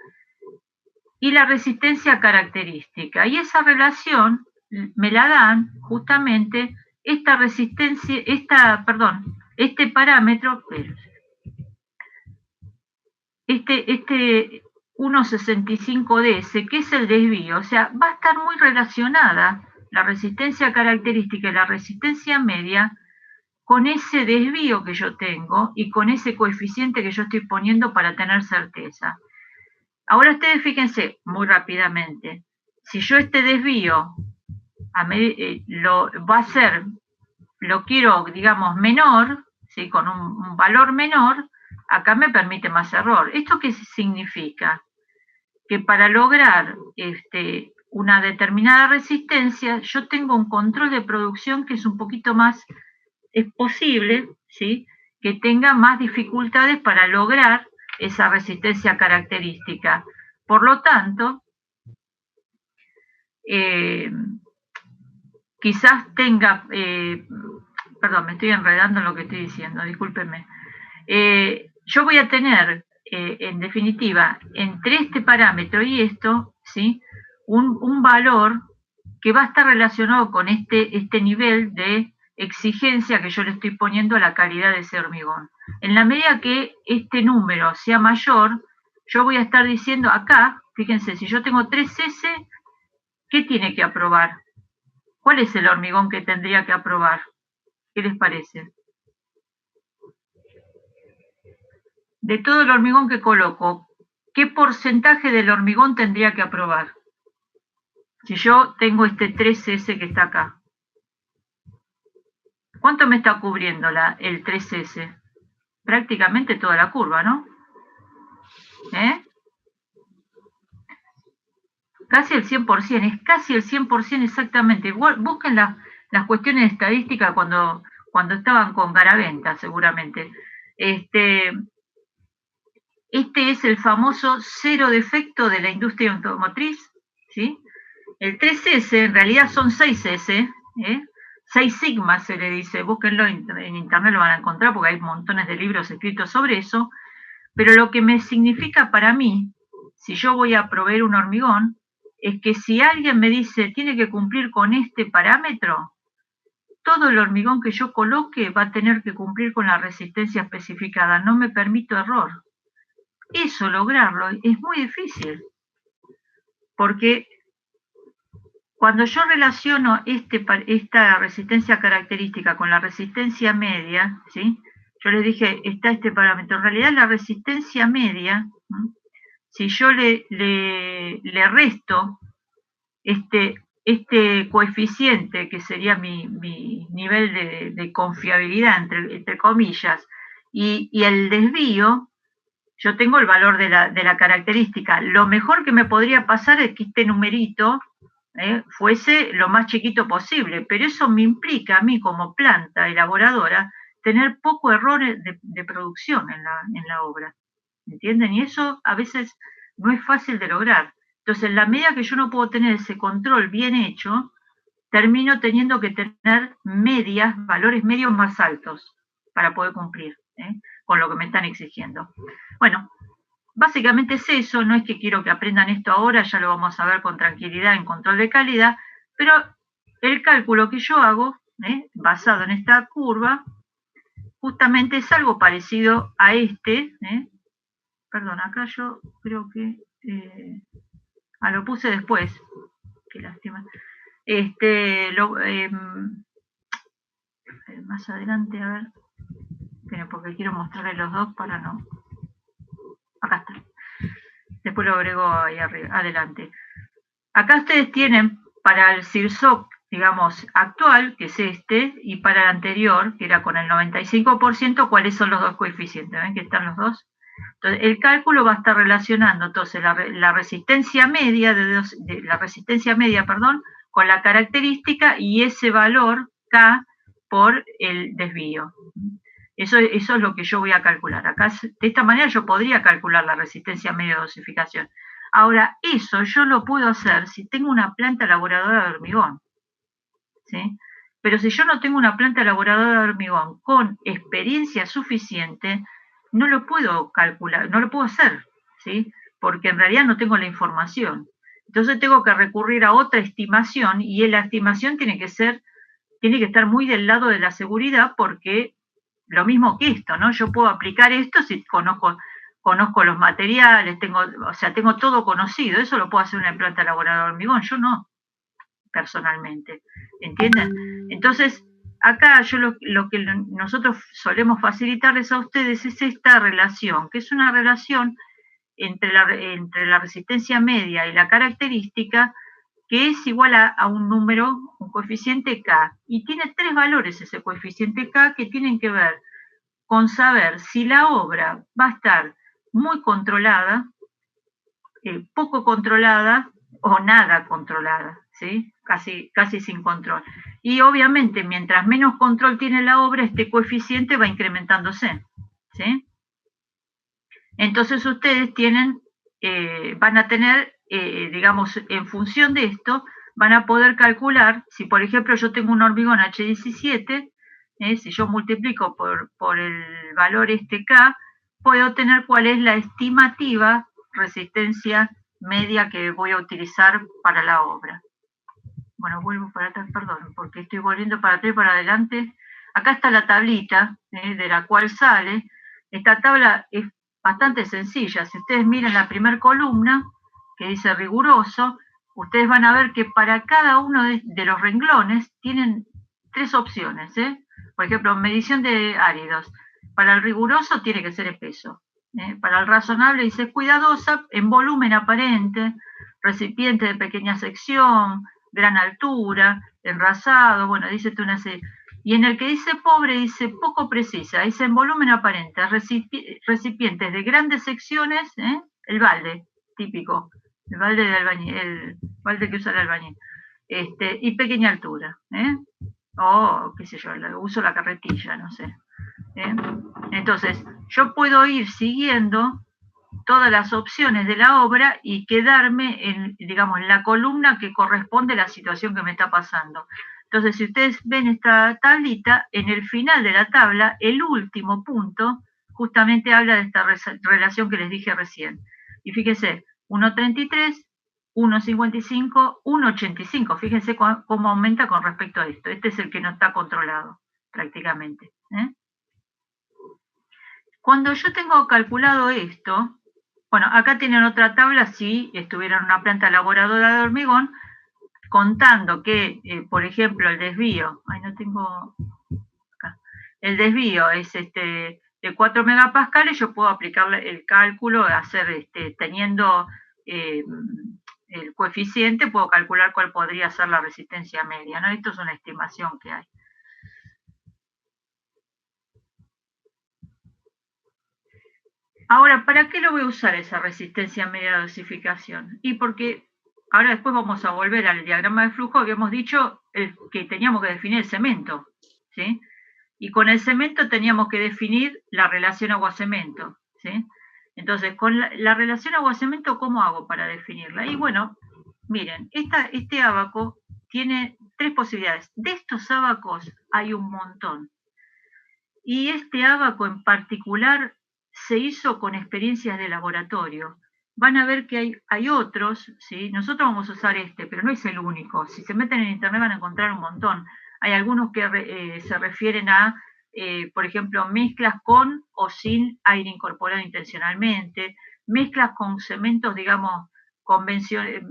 y la resistencia característica. Y esa relación me la dan justamente esta resistencia, este parámetro, este 1,65 ds, que es el desvío. O sea, va a estar muy relacionada la resistencia característica y la resistencia media con ese desvío que yo tengo y con ese coeficiente que yo estoy poniendo para tener certeza. Ahora ustedes fíjense muy rápidamente, si yo este desvío lo quiero, digamos, menor, ¿sí?, con un valor menor, acá me permite más error. ¿Esto qué significa? Que para lograr una determinada resistencia, yo tengo un control de producción que es un poquito más, es posible, ¿sí?, que tenga más dificultades para lograr esa resistencia característica. Por lo tanto, quizás tenga, perdón, me estoy enredando en lo que estoy diciendo, discúlpenme. Yo voy a tener, en definitiva, entre este parámetro y esto, ¿sí?, un valor que va a estar relacionado con este nivel de exigencia que yo le estoy poniendo a la calidad de ese hormigón. En la medida que este número sea mayor, yo voy a estar diciendo acá, fíjense, si yo tengo 3S, ¿qué tiene que aprobar? ¿Cuál es el hormigón que tendría que aprobar? ¿Qué les parece? De todo el hormigón que coloco, ¿qué porcentaje del hormigón tendría que aprobar? Si yo tengo este 3S que está acá. ¿Cuánto me está cubriendo el 3S? Prácticamente toda la curva, ¿no? Casi el 100%, es casi el 100% exactamente. Igual, busquen las cuestiones de estadística cuando estaban con Garaventa, seguramente. Este es el famoso cero defecto de la industria automotriz, ¿sí? El 3S en realidad son 6S, 6 sigmas se le dice, búsquenlo en internet, lo van a encontrar porque hay montones de libros escritos sobre eso, pero lo que me significa para mí, si yo voy a proveer un hormigón, es que si alguien me dice tiene que cumplir con este parámetro, todo el hormigón que yo coloque va a tener que cumplir con la resistencia especificada, no me permito error. Eso, lograrlo, es muy difícil, porque cuando yo relaciono esta resistencia característica con la resistencia media, ¿sí?, yo les dije, está este parámetro. En realidad la resistencia media, ¿sí?, si yo le resto este coeficiente, que sería mi nivel de confiabilidad, entre comillas, y el desvío, yo tengo el valor de la característica. Lo mejor que me podría pasar es que este numerito fuese lo más chiquito posible, pero eso me implica a mí como planta elaboradora tener poco error de producción en la obra, ¿entienden? Y eso a veces no es fácil de lograr. Entonces, en la medida que yo no puedo tener ese control bien hecho, termino teniendo que tener valores medios más altos para poder cumplir con lo que me están exigiendo. Bueno, básicamente es eso, no es que quiero que aprendan esto ahora, ya lo vamos a ver con tranquilidad en control de calidad, pero el cálculo que yo hago, basado en esta curva, justamente es algo parecido a perdón, acá yo creo que lo puse después, qué lástima. Más adelante, a ver, porque quiero mostrarles los dos para no. Acá está. Después lo agrego ahí arriba, adelante. Acá ustedes tienen para el CIRSOC, digamos, actual, que es y para el anterior, que era con el 95%, cuáles son los dos coeficientes. ¿Ven que están los dos? Entonces, el cálculo va a estar relacionando entonces la resistencia media con la característica y ese valor K por el desvío. Eso es lo que yo voy a calcular. Acá, de esta manera yo podría calcular la resistencia media de dosificación. Ahora, eso yo lo puedo hacer si tengo una planta elaboradora de hormigón, ¿sí? Pero si yo no tengo una planta elaboradora de hormigón con experiencia suficiente, no lo puedo calcular, no lo puedo hacer, ¿sí? Porque en realidad no tengo la información. Entonces tengo que recurrir a otra estimación y la estimación tiene que estar muy del lado de la seguridad, porque lo mismo que esto, ¿no? Yo puedo aplicar esto si conozco los materiales, tengo todo conocido. Eso lo puedo hacer una planta elaboradora de hormigón, yo no, personalmente, ¿entienden? Entonces, acá yo lo que nosotros solemos facilitarles a ustedes es esta relación, que es una relación entre la resistencia media y la característica, que es igual a un número, un coeficiente K, y tiene 3 valores ese coeficiente K, que tienen que ver con saber si la obra va a estar muy controlada, poco controlada o nada controlada, ¿sí? Casi sin control. Y obviamente, mientras menos control tiene la obra, este coeficiente va incrementándose, ¿sí? Entonces ustedes van a tener, digamos, en función de esto, van a poder calcular, si por ejemplo yo tengo un hormigón H17, si yo multiplico por el valor K, puedo tener cuál es la estimativa resistencia media que voy a utilizar para la obra. Bueno, vuelvo para atrás, perdón, porque estoy volviendo para atrás y para adelante. Acá está la tablita de la cual sale. Esta tabla es bastante sencilla. Si ustedes miran la primera columna, que dice riguroso, ustedes van a ver que para cada uno de los renglones tienen 3 opciones. Por ejemplo, medición de áridos. Para el riguroso tiene que ser espeso. Para el razonable dice cuidadosa, en volumen aparente, recipiente de pequeña sección, gran altura, enrasado, bueno, dice tú una serie. Y en el que dice pobre, dice poco precisa, dice en volumen aparente, recipientes de grandes secciones, el balde, típico, el balde de albañil, el balde que usa el albañil, y pequeña altura, o qué sé yo, uso la carretilla, no sé. Entonces, yo puedo ir siguiendo todas las opciones de la obra y quedarme en, digamos, en la columna que corresponde a la situación que me está pasando. Entonces, si ustedes ven esta tablita, en el final de la tabla, el último punto justamente habla de esta relación que les dije recién. Y fíjense, 1,33, 1,55, 1,85. Fíjense cómo aumenta con respecto a esto. Este es el que no está controlado, prácticamente. Cuando yo tengo calculado esto, bueno, acá tienen otra tabla si estuviera en una planta elaboradora de hormigón, contando que, por ejemplo, el desvío, no tengo acá, el desvío es de 4 megapascales, yo puedo aplicar el cálculo, teniendo el coeficiente, puedo calcular cuál podría ser la resistencia media, ¿no? Esto es una estimación que hay. Ahora, ¿para qué lo voy a usar esa resistencia media de dosificación? Y porque ahora después vamos a volver al diagrama de flujo. Habíamos dicho que teníamos que definir el cemento, ¿sí? Y con el cemento teníamos que definir la relación agua-cemento, ¿sí? Entonces, con la relación agua-cemento, ¿cómo hago para definirla? Y bueno, miren, este ábaco tiene 3 posibilidades. De estos ábacos hay un montón. Y este ábaco en particular se hizo con experiencias de laboratorio. Van a ver que hay otros, ¿sí? Nosotros vamos a usar pero no es el único. Si se meten en internet van a encontrar un montón. Hay algunos que se refieren a, por ejemplo, mezclas con o sin aire incorporado intencionalmente, mezclas con cementos, digamos, convencionales,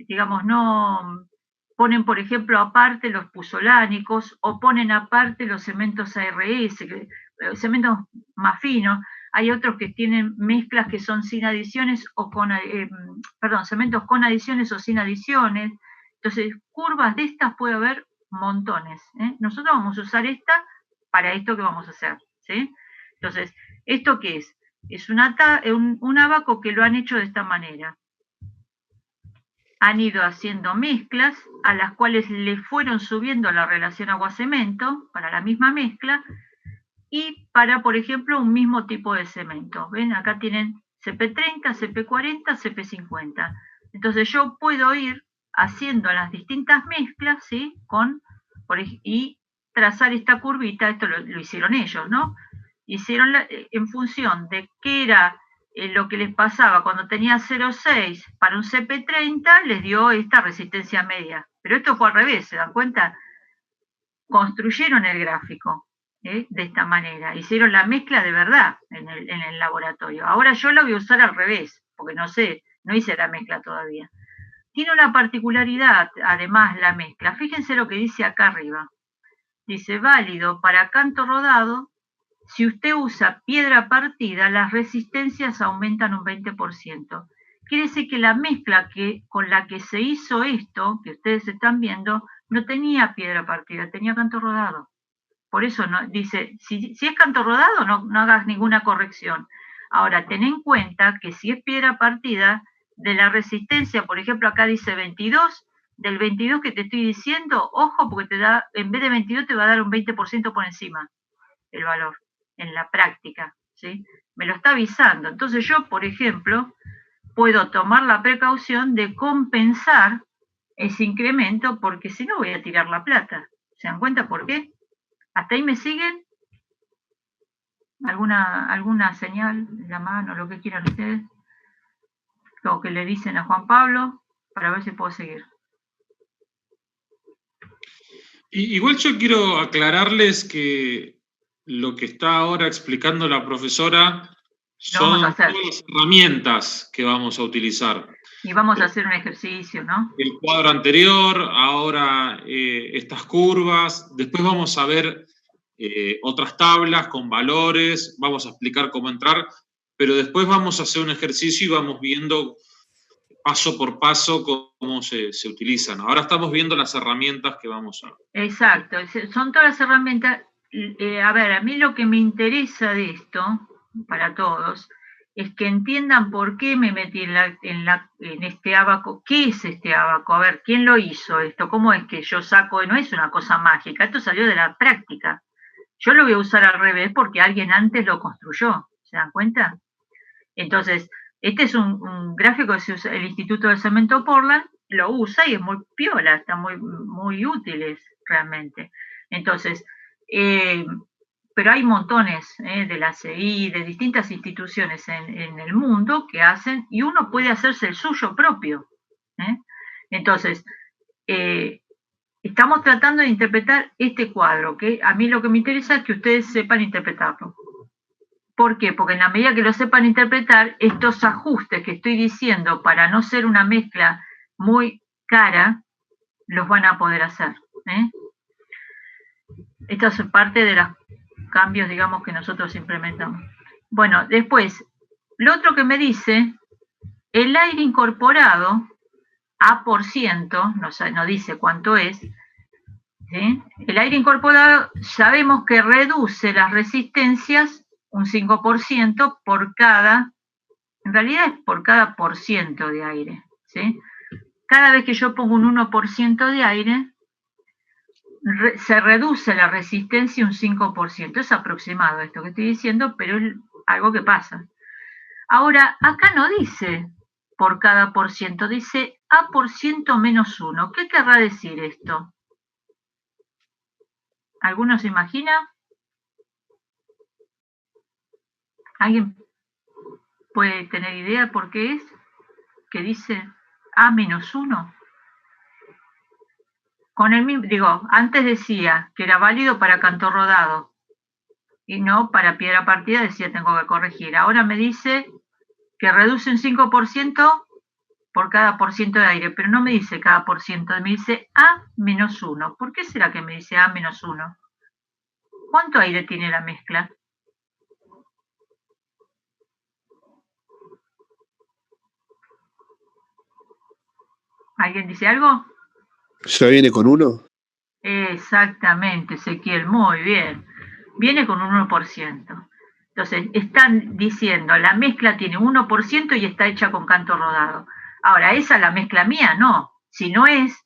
digamos, no... Ponen, por ejemplo, aparte los puzolánicos o ponen aparte los cementos ARS, cementos más finos. Hay otros que tienen mezclas que son sin adiciones o cementos con adiciones o sin adiciones. Entonces, curvas de estas puede haber montones. Nosotros vamos a usar esta para esto que vamos a hacer, ¿sí? Entonces, ¿esto qué es? Es un ábaco que lo han hecho de esta manera. Han ido haciendo mezclas a las cuales le fueron subiendo la relación agua-cemento para la misma mezcla y para, por ejemplo, un mismo tipo de cemento. ¿Ven? Acá tienen CP30, CP40, CP50. Entonces yo puedo ir haciendo las distintas mezclas, ¿sí? Y trazar esta curvita, esto lo hicieron ellos, ¿no? Hicieron en función de qué era lo que les pasaba cuando tenía 0,6 para un CP30, les dio esta resistencia media. Pero esto fue al revés, ¿se dan cuenta? Construyeron el gráfico de esta manera, hicieron la mezcla de verdad en el laboratorio. Ahora yo la voy a usar al revés, porque no sé, no hice la mezcla todavía. Tiene una particularidad, además, la mezcla. Fíjense lo que dice acá arriba. Dice, válido para canto rodado. Si usted usa piedra partida, las resistencias aumentan un 20%. Quiere decir que la mezcla con la que se hizo esto, que ustedes están viendo, no tenía piedra partida, tenía canto rodado. Por eso no, dice, si es canto rodado, no hagas ninguna corrección. Ahora, ten en cuenta que si es piedra partida, de la resistencia, por ejemplo, acá dice 22, del 22 que te estoy diciendo, ojo, porque te da, en vez de 22 te va a dar un 20% por encima el valor, en la práctica, ¿sí? Me lo está avisando. Entonces yo, por ejemplo, puedo tomar la precaución de compensar ese incremento, porque si no voy a tirar la plata. ¿Se dan cuenta por qué? ¿Hasta ahí me siguen? ¿Alguna señal, la mano, lo que quieran ustedes? Lo que le dicen a Juan Pablo, para ver si puedo seguir. Igual yo quiero aclararles que lo que está ahora explicando la profesora son todas las herramientas que vamos a utilizar. Y vamos a hacer un ejercicio, ¿no? El cuadro anterior, ahora estas curvas, después vamos a ver otras tablas con valores, vamos a explicar cómo entrar, pero después vamos a hacer un ejercicio y vamos viendo paso por paso cómo se utilizan. Ahora estamos viendo las herramientas que vamos a... Exacto, son todas las herramientas. A ver, a mí lo que me interesa de esto, para todos, es que entiendan por qué me metí en este ábaco. ¿Qué es este ábaco? A ver, ¿quién lo hizo esto? ¿Cómo es que yo saco? No es una cosa mágica, esto salió de la práctica. Yo lo voy a usar al revés porque alguien antes lo construyó, ¿se dan cuenta? Entonces, este es un gráfico que se usa, el Instituto de Cemento Portland lo usa y es muy piola, está muy útiles realmente. Entonces, pero hay montones de la CI, de distintas instituciones en el mundo que hacen, y uno puede hacerse el suyo propio. Entonces, estamos tratando de interpretar este cuadro, que a mí lo que me interesa es que ustedes sepan interpretarlo. ¿Por qué? Porque en la medida que lo sepan interpretar, estos ajustes que estoy diciendo para no ser una mezcla muy cara, los van a poder hacer. Esta es parte de los cambios, digamos, que nosotros implementamos. Bueno, después, lo otro que me dice, el aire incorporado, A%, no dice cuánto es, ¿sí? El aire incorporado sabemos que reduce las resistencias un 5% por cada, en realidad es por cada por ciento de aire, ¿sí? Cada vez que yo pongo un 1% de aire, se reduce la resistencia un 5%. Es aproximado esto que estoy diciendo, pero es algo que pasa. Ahora, acá no dice por cada por ciento, dice A% menos 1. ¿Qué querrá decir esto? ¿Alguno se imagina? ¿Alguien puede tener idea por qué es? Que dice A-1. Con el mismo, digo, antes decía que era válido para canto rodado y no para piedra partida, decía tengo que corregir. Ahora me dice que reduce un 5% por cada por ciento de aire, pero no me dice cada por ciento, me dice A-1. ¿Por qué será que me dice A-1? ¿Cuánto aire tiene la mezcla? ¿Alguien dice algo? ¿Ya viene con 1? Exactamente, Ezequiel, muy bien. Viene con un 1%. Entonces, están diciendo, la mezcla tiene 1% y está hecha con canto rodado. Ahora, esa es la mezcla mía, no. Si no es,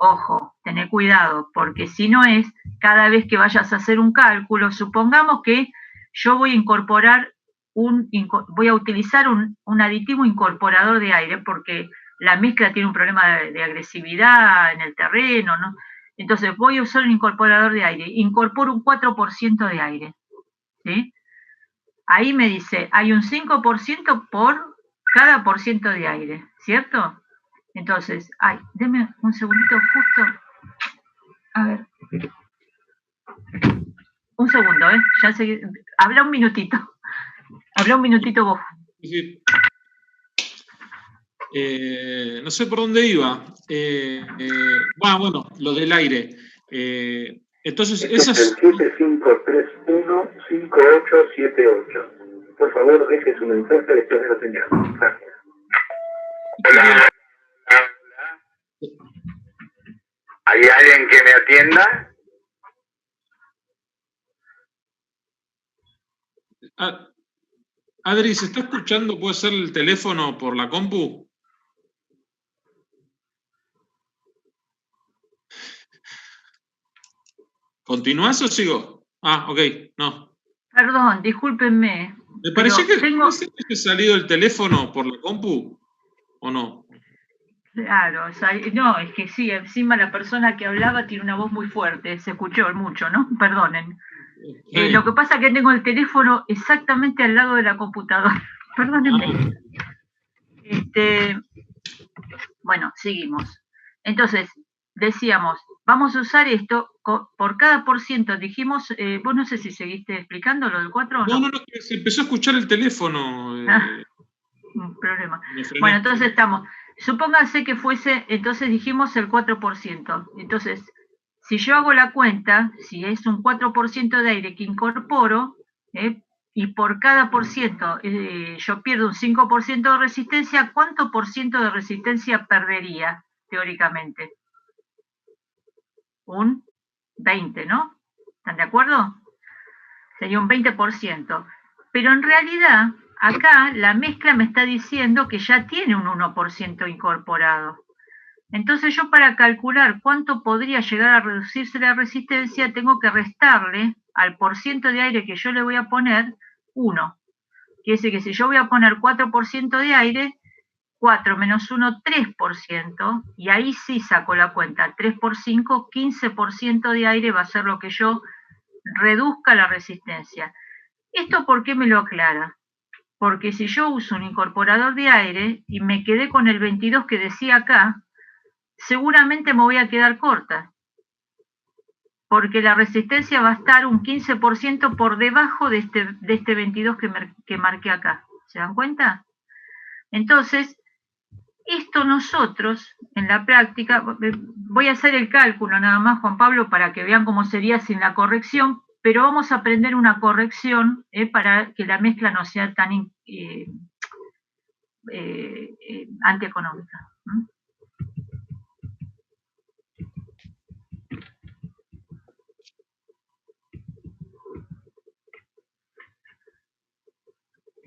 Ojo, tené cuidado, porque si no es, cada vez que vayas a hacer un cálculo, supongamos que yo voy a incorporar voy a utilizar un aditivo incorporador de aire, porque la mezcla tiene un problema de agresividad en el terreno, ¿no? Entonces voy a usar un incorporador de aire, incorporo un 4% de aire, ¿sí? Ahí me dice, hay un 5% por cada por ciento de aire, ¿cierto? Entonces, deme un segundito justo. A ver. Un segundo, ya seguí. Habla un minutito. Habla un minutito vos. Sí. No sé por dónde iba. Bueno, lo del aire. Entonces, esas... Es el 7531-5878. Por favor, deje su mensaje después de la señal. Gracias. Hola. ¿Hay alguien que me atienda? Adri, ¿se está escuchando? ¿Puede ser el teléfono por la compu? ¿Continuás o sigo? Ok, no. Perdón, discúlpenme. Me pareció que ha salido el teléfono por la compu, ¿o no? Claro, no, es que sí, encima la persona que hablaba tiene una voz muy fuerte, se escuchó mucho, ¿no? Perdonen. Lo que pasa es que tengo el teléfono exactamente al lado de la computadora. Perdónenme. Bueno, seguimos. Entonces, decíamos, vamos a usar esto por cada por ciento. Dijimos, vos no sé si seguiste explicando lo del 4 o no. No, se empezó a escuchar el teléfono. Un problema. Bueno, entonces estamos. Supóngase que fuese, entonces dijimos el 4%. Entonces, si yo hago la cuenta, si es un 4% de aire que incorporo, y por cada por ciento yo pierdo un 5% de resistencia, ¿cuánto por ciento de resistencia perdería, teóricamente? Un 20, ¿no? ¿Están de acuerdo? Sería un 20%. Pero en realidad, acá la mezcla me está diciendo que ya tiene un 1% incorporado. Entonces yo para calcular cuánto podría llegar a reducirse la resistencia, tengo que restarle al porciento de aire que yo le voy a poner 1. Quiere decir que si yo voy a poner 4% de aire, 4 menos 1, 3%, y ahí sí saco la cuenta. 3 por 5, 15% de aire va a ser lo que yo reduzca la resistencia. ¿Esto por qué me lo aclara? Porque si yo uso un incorporador de aire y me quedé con el 22 que decía acá, seguramente me voy a quedar corta, porque la resistencia va a estar un 15% por debajo de este 22 que marqué acá. ¿Se dan cuenta? Entonces, esto nosotros, en la práctica, voy a hacer el cálculo nada más, Juan Pablo, para que vean cómo sería sin la corrección, pero vamos a aprender una corrección para que la mezcla no sea tan antieconómica.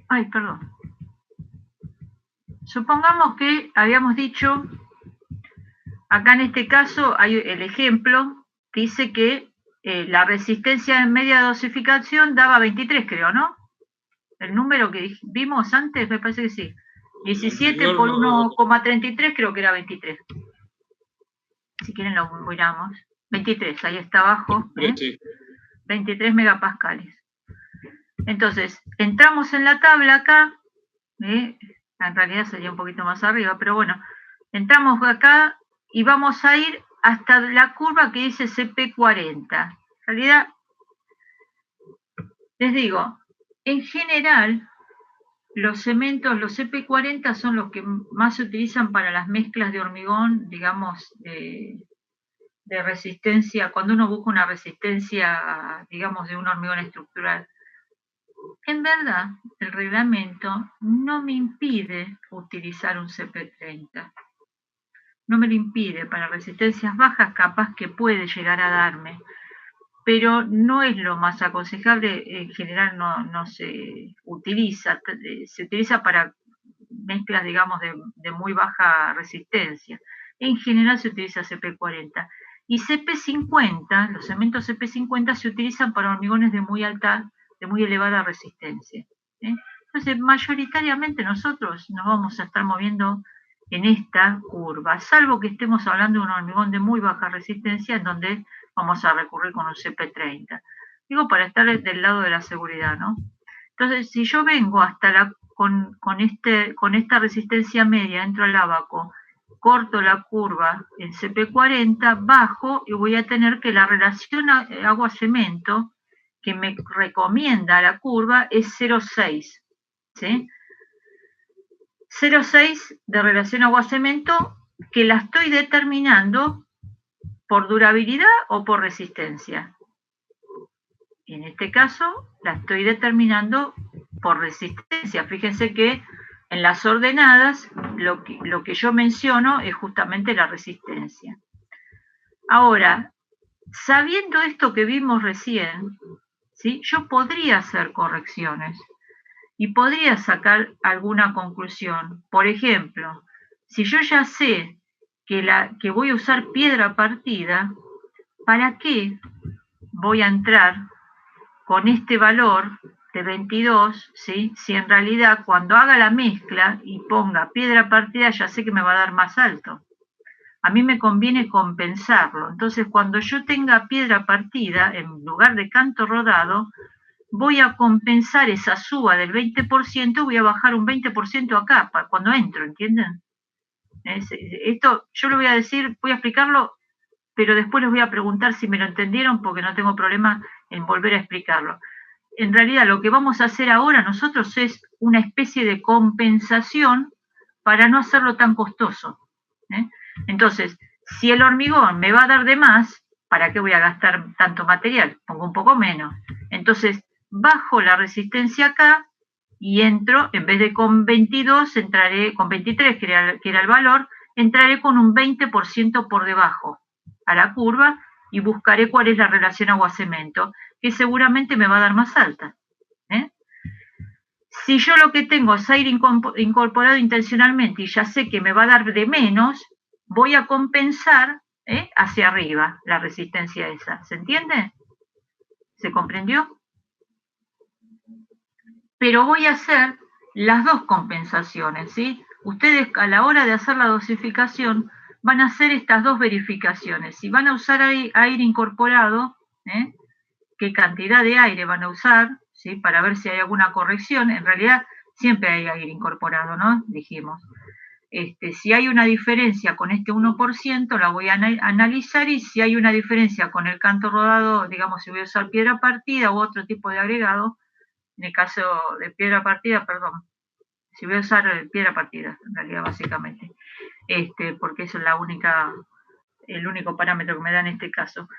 Ay, perdón. Supongamos que habíamos dicho, acá en este caso hay el ejemplo, dice que la resistencia en media dosificación daba 23, creo, ¿no? El número que vimos antes, me parece que sí. 17 por 1,33 creo que era 23. Si quieren lo miramos. 23, ahí está abajo. Sí. 23 megapascales. Entonces, entramos en la tabla acá. En realidad sería un poquito más arriba, pero bueno. Entramos acá y vamos a ir hasta la curva que dice CP40. En realidad, les digo, en general, los cementos, los CP40 son los que más se utilizan para las mezclas de hormigón, digamos, de resistencia, cuando uno busca una resistencia, digamos, de un hormigón estructural. En verdad, el reglamento no me impide utilizar un CP30. No me lo impide. Para resistencias bajas, capaz que puede llegar a darme, pero no es lo más aconsejable. En general no se utiliza. Se utiliza para mezclas, digamos, de muy baja resistencia. en general se utiliza CP40. Y CP50, los cementos CP50 se utilizan para hormigones de muy elevada resistencia. Entonces, mayoritariamente nosotros nos vamos a estar moviendo en esta curva, salvo que estemos hablando de un hormigón de muy baja resistencia, en donde vamos a recurrir con un CP30. Digo, para estar del lado de la seguridad, ¿no? Entonces, si yo vengo hasta con esta resistencia media, entro al abaco, corto la curva en CP40, bajo y voy a tener que la relación agua-cemento que me recomienda la curva es 0,6, ¿sí? 0,6 de relación agua-cemento que la estoy determinando por durabilidad o por resistencia. En este caso, la estoy determinando por resistencia. Fíjense que en las ordenadas lo que yo menciono es justamente la resistencia. Ahora, sabiendo esto que vimos recién, ¿sí? Yo podría hacer correcciones y podría sacar alguna conclusión. Por ejemplo, si yo ya sé que voy a usar piedra partida, ¿para qué voy a entrar con este valor de 22, ¿sí? Si en realidad cuando haga la mezcla y ponga piedra partida ya sé que me va a dar más alto? A mí me conviene compensarlo. Entonces, cuando yo tenga piedra partida, en lugar de canto rodado, voy a compensar esa suba del 20%, voy a bajar un 20% acá, cuando entro, ¿entienden? Esto yo lo voy a decir, voy a explicarlo, pero después les voy a preguntar si me lo entendieron, porque no tengo problema en volver a explicarlo. En realidad, lo que vamos a hacer ahora nosotros es una especie de compensación para no hacerlo tan costoso. Entonces, si el hormigón me va a dar de más, ¿para qué voy a gastar tanto material? Pongo un poco menos. Entonces, bajo la resistencia acá y entro, en vez de con 22, entraré con 23, que era el valor, entraré con un 20% por debajo a la curva y buscaré cuál es la relación agua-cemento, que seguramente me va a dar más alta. Si yo lo que tengo es aire incorporado intencionalmente y ya sé que me va a dar de menos, voy a compensar hacia arriba la resistencia esa. ¿Se entiende? ¿Se comprendió? Pero voy a hacer las dos compensaciones, ¿sí? Ustedes a la hora de hacer la dosificación van a hacer estas dos verificaciones. Si van a usar aire incorporado, qué cantidad de aire van a usar, ¿sí? Para ver si hay alguna corrección. En realidad siempre hay aire incorporado, ¿no? Dijimos. Si hay una diferencia con este 1%, la voy a analizar, y si hay una diferencia con el canto rodado, digamos, si voy a usar piedra partida u otro tipo de agregado, en el caso de piedra partida, perdón, si voy a usar piedra partida, en realidad, básicamente, porque eso es el único parámetro que me da en este caso.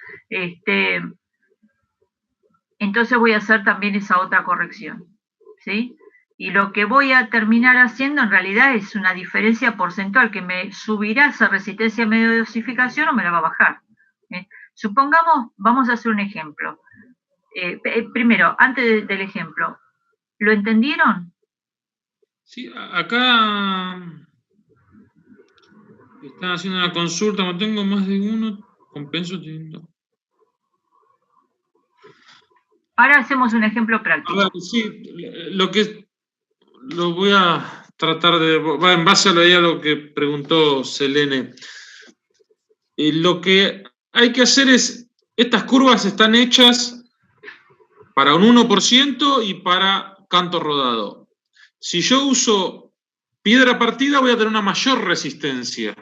Entonces voy a hacer también esa otra corrección, ¿sí? Y lo que voy a terminar haciendo en realidad es una diferencia porcentual que me subirá esa resistencia medio de dosificación o me la va a bajar. Supongamos, vamos a hacer un ejemplo. Primero, antes del ejemplo, ¿lo entendieron? Sí, acá están haciendo una consulta, no tengo más de uno, compenso teniendo. Ahora hacemos un ejemplo práctico. A ver, sí, lo voy a tratar de, en base a lo que preguntó Selene. Lo que hay que hacer es, estas curvas están hechas para un 1% y para canto rodado. Si yo uso piedra partida, voy a tener una mayor resistencia.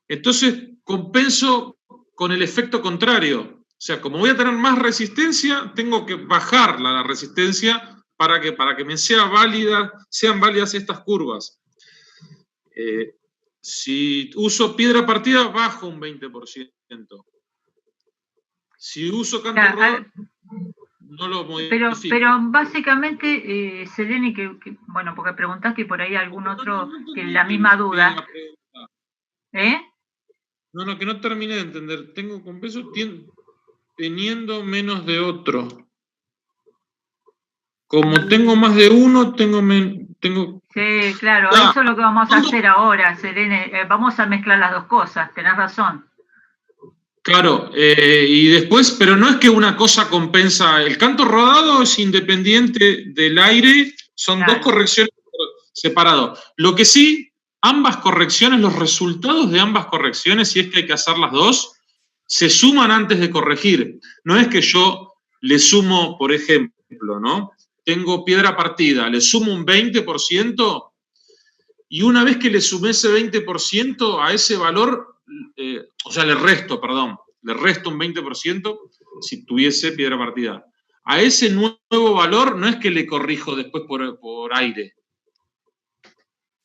Entonces, compenso con el efecto contrario. O sea, como voy a tener más resistencia, tengo que bajar la resistencia para que me sean válidas estas curvas. Si uso piedra partida, bajo un 20%. Si uso canto rodado, no lo modifico. Pero básicamente, Selene, bueno, porque preguntaste y por ahí algún otro que la misma duda. No, que no terminé de entender. Tengo compenso teniendo menos de otro. Como tengo más de uno, tengo menos. tengo... Sí, claro, Ah, eso es lo que vamos a hacer ahora, Serene. Vamos a mezclar las dos cosas, tenés razón. Claro, y después, pero no es que una cosa compensa, el canto rodado es independiente del aire, son Claro. dos correcciones separadas. Lo que sí, ambas correcciones, los resultados de ambas correcciones, si es que hay que hacer las dos, se suman antes de corregir. No es que yo le sumo, por ejemplo, ¿no? Tengo piedra partida, le sumo un 20%, y una vez que le sumé ese 20% a ese valor, o sea, le resto un 20% si tuviese piedra partida. A ese nuevo valor no es que le corrijo después por aire.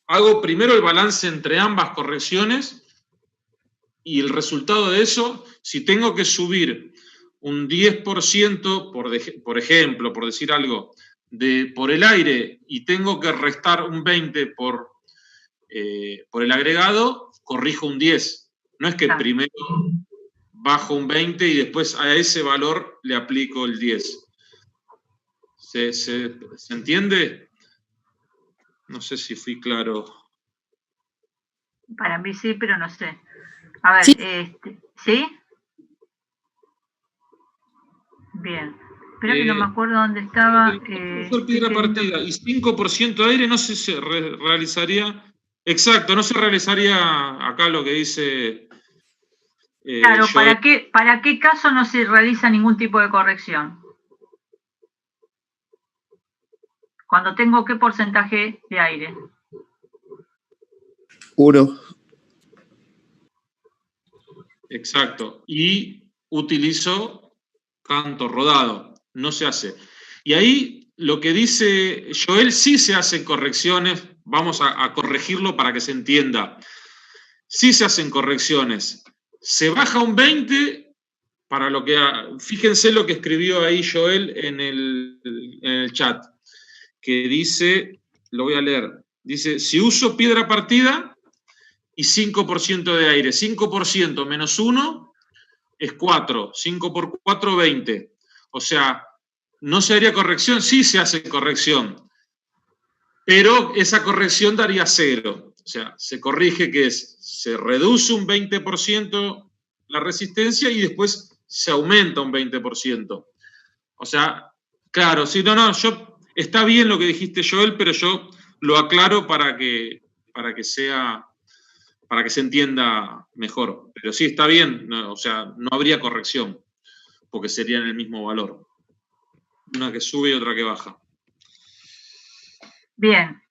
Hago primero el balance entre ambas correcciones y el resultado de eso, si tengo que subir un 10%, por ejemplo, por decir algo, por el aire y tengo que restar un 20% por el agregado, corrijo un 10%. No es que primero bajo un 20% y después a ese valor le aplico el 10%. ¿Se entiende? No sé si fui claro. Para mí sí, pero no sé. A ver, Sí. ¿Sí? Bien. Espera que no me acuerdo dónde estaba. Piedra partida y 5% de aire, no sé si se realizaría. Exacto, no se realizaría acá lo que dice. Claro, ¿para qué caso no se realiza ningún tipo de corrección? Cuando tengo qué porcentaje de aire. 1. Exacto. Y utilizo canto rodado. No se hace. Y ahí lo que dice Joel, sí se hacen correcciones. Vamos a corregirlo para que se entienda. Sí se hacen correcciones. Se baja un 20% para lo que... Fíjense lo que escribió ahí Joel en el chat. Que dice, lo voy a leer. Dice, si uso piedra partida y 5% de aire. 5% menos 1 es 4. 5 por 4, 20. O sea, ¿no se haría corrección? Sí se hace corrección. Pero esa corrección daría 0. O sea, se corrige que se reduce un 20% la resistencia y después se aumenta un 20%. O sea, claro, sí, está bien lo que dijiste, Joel, pero yo lo aclaro para que se entienda mejor. Pero sí, está bien, o sea, no habría corrección, porque serían el mismo valor. Una que sube y otra que baja. Bien.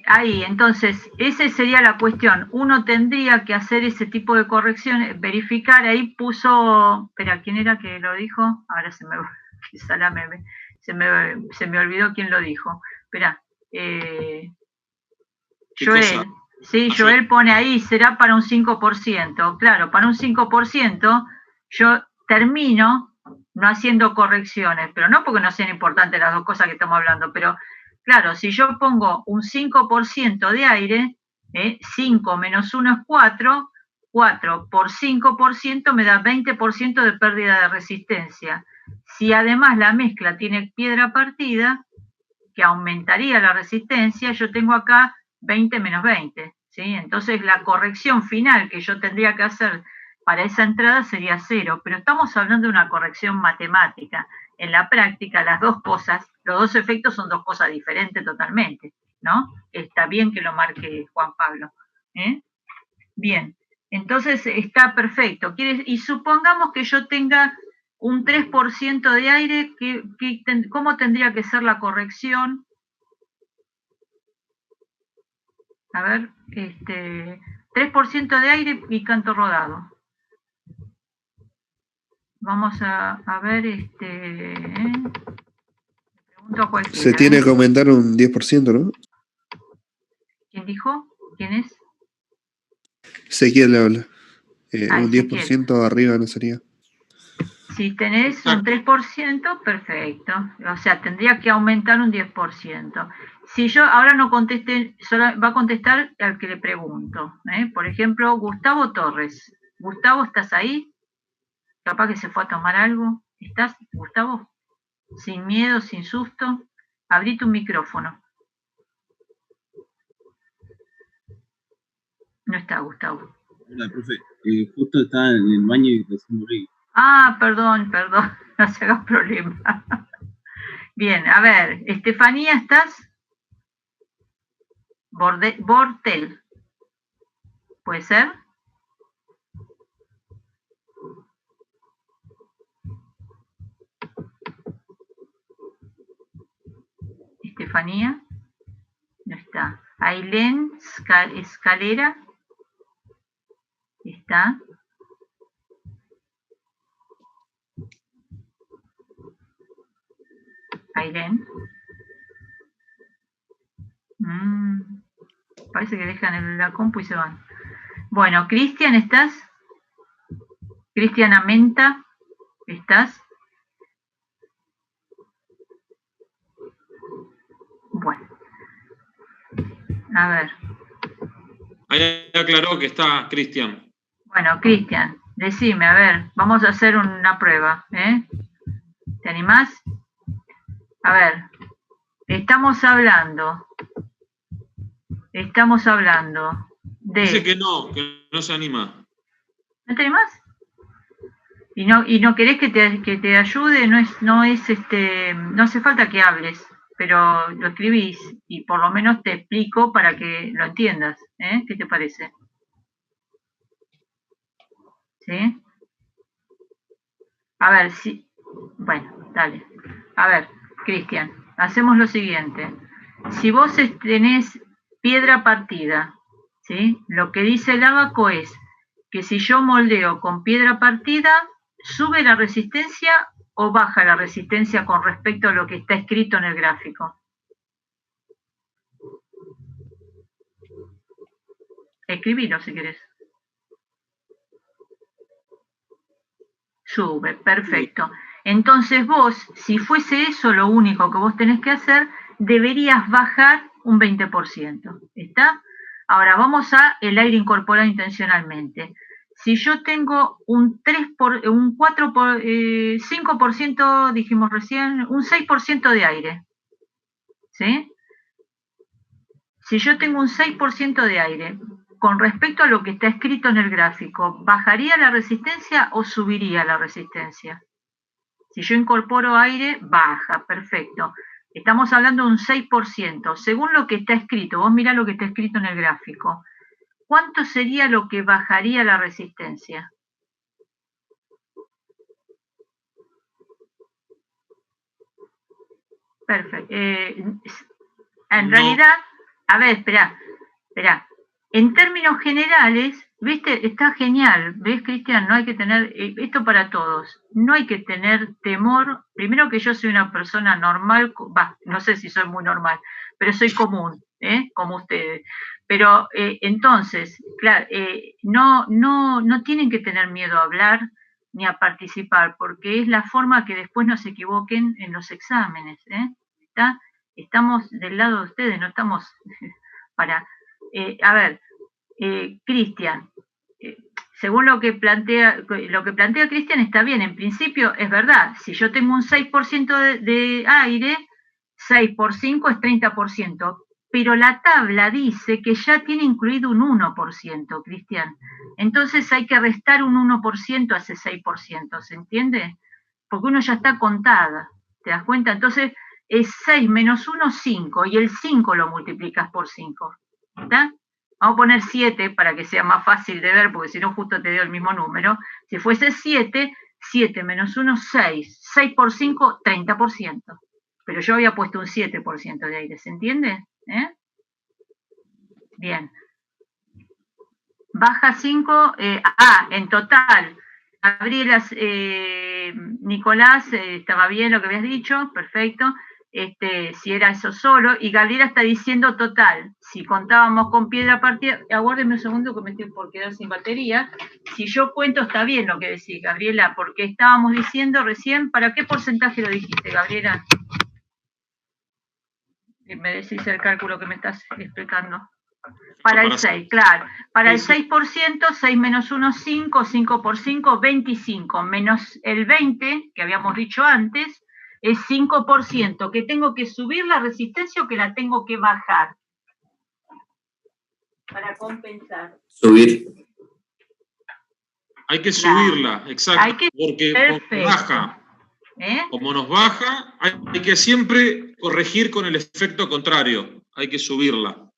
Ahí, entonces, esa sería la cuestión. Uno tendría que hacer ese tipo de correcciones, verificar, ahí puso, espera, ¿quién era que lo dijo? Ahora se me olvidó quién lo dijo. Espera, Joel. Sí, Joel pone ahí, será para un 5%. Claro, para un 5% yo termino no haciendo correcciones, pero no porque no sean importantes las dos cosas que estamos hablando, pero claro, si yo pongo un 5% de aire, 5 menos 1 es 4, 4 por 5% me da 20% de pérdida de resistencia. Si además la mezcla tiene piedra partida, que aumentaría la resistencia, yo tengo acá 20 menos 20, ¿sí? Entonces la corrección final que yo tendría que hacer para esa entrada sería 0, pero estamos hablando de una corrección matemática. En la práctica las dos cosas, los dos efectos son dos cosas diferentes totalmente, ¿no? Está bien que lo marque Juan Pablo. Bien, entonces está perfecto. Y supongamos que yo tenga un 3% de aire, ¿cómo tendría que ser la corrección? A ver, 3% de aire y canto rodado. Vamos a ver, pregunto a cualquiera. Se tiene que aumentar un 10%, ¿no? ¿Quién dijo? ¿Quién es? Ezequiel le habla. Un Ezequiel. 10% arriba no sería. Si tenés un 3%, perfecto. O sea, tendría que aumentar un 10%. Si yo ahora no conteste, solo va a contestar al que le pregunto. Por ejemplo, Gustavo Torres. Gustavo, ¿estás ahí? Capaz que se fue a tomar algo. ¿Estás, Gustavo? Sin miedo, sin susto. Abrí tu micrófono. No está Gustavo. Hola, profe. Justo estaba en el baño y recién volví. Ah, perdón, no se haga problema. Bien, a ver, Estefanía, ¿estás? Bortel. ¿Puede ser? Estefanía. No está. Ailén Escalera. Está. Ailén. Parece que dejan la compu y se van. Bueno, Cristian, ¿estás? Cristian Amenta, ¿estás? Bueno. A ver. Ahí aclaró que está Cristian. Bueno, Cristian, decime, a ver, vamos a hacer una prueba, ¿eh? ¿Te animás? A ver, estamos hablando de... Dice que no se anima. ¿No te animás? Y no querés que te ayude, no hace falta que hables, pero lo escribís y por lo menos te explico para que lo entiendas, ¿eh? ¿Qué te parece? ¿Sí? A ver, sí. Bueno, dale. A ver, Cristian, hacemos lo siguiente. Si vos tenés piedra partida, ¿sí? Lo que dice el ábaco es que si yo moldeo con piedra partida, ¿sube la resistencia o baja la resistencia con respecto a lo que está escrito en el gráfico? Escribilo si querés. Sube, perfecto. Entonces vos, si fuese eso lo único que vos tenés que hacer, deberías bajar un 20%. ¿Está? Ahora vamos a el aire incorporado intencionalmente. Si yo tengo un 5%, dijimos recién, un 6% de aire, ¿sí? Si yo tengo un 6% de aire, con respecto a lo que está escrito en el gráfico, ¿bajaría la resistencia o subiría la resistencia? Si yo incorporo aire, baja, perfecto. Estamos hablando de un 6%. Según lo que está escrito, vos mirá lo que está escrito en el gráfico. ¿Cuánto sería lo que bajaría la resistencia? Perfecto. En realidad, a ver, espera. En términos generales, ¿viste? Está genial. ¿Ves, Cristian? No hay que tener, esto para todos, no hay que tener temor. Primero que yo soy una persona normal, no sé si soy muy normal, pero soy común, como ustedes. Pero entonces, claro, no tienen que tener miedo a hablar ni a participar, porque es la forma que después no se equivoquen en los exámenes, ¿está? Estamos del lado de ustedes, no estamos para... a ver, Cristian, según lo que plantea Cristian está bien, en principio es verdad, si yo tengo un 6% de aire, 6 por 5 es 30%, pero la tabla dice que ya tiene incluido un 1%, Cristian. Entonces hay que restar un 1% a ese 6%, ¿se entiende? Porque uno ya está contada, ¿te das cuenta? Entonces es 6 menos 1, 5, y el 5 lo multiplicas por 5, ¿está? Vamos a poner 7 para que sea más fácil de ver, porque si no justo te dio el mismo número. Si fuese 7, 7 menos 1, 6. 6 por 5, 30%. Pero yo había puesto un 7% de aire, ¿se entiende? Bien. Baja 5, en total. Gabriela, Nicolás, estaba bien lo que habías dicho, perfecto. Si era eso solo, y Gabriela está diciendo total, si contábamos con piedra partida, aguárdenme un segundo que me estoy por quedar sin batería, si yo cuento está bien lo que decís, Gabriela, porque estábamos diciendo recién, ¿para qué porcentaje lo dijiste, Gabriela? Me decís el cálculo que me estás explicando. Para el 6, claro. Para el 6%, 6 menos 1, 5, 5 por 5, 25, menos el 20, que habíamos dicho antes, es 5%, que tengo que subir la resistencia o que la tengo que bajar. para compensar. Subir. Hay que subirla, exacto, Hay que, porque perfecto. baja. Como nos baja, hay que siempre corregir con el efecto contrario, hay que subirla.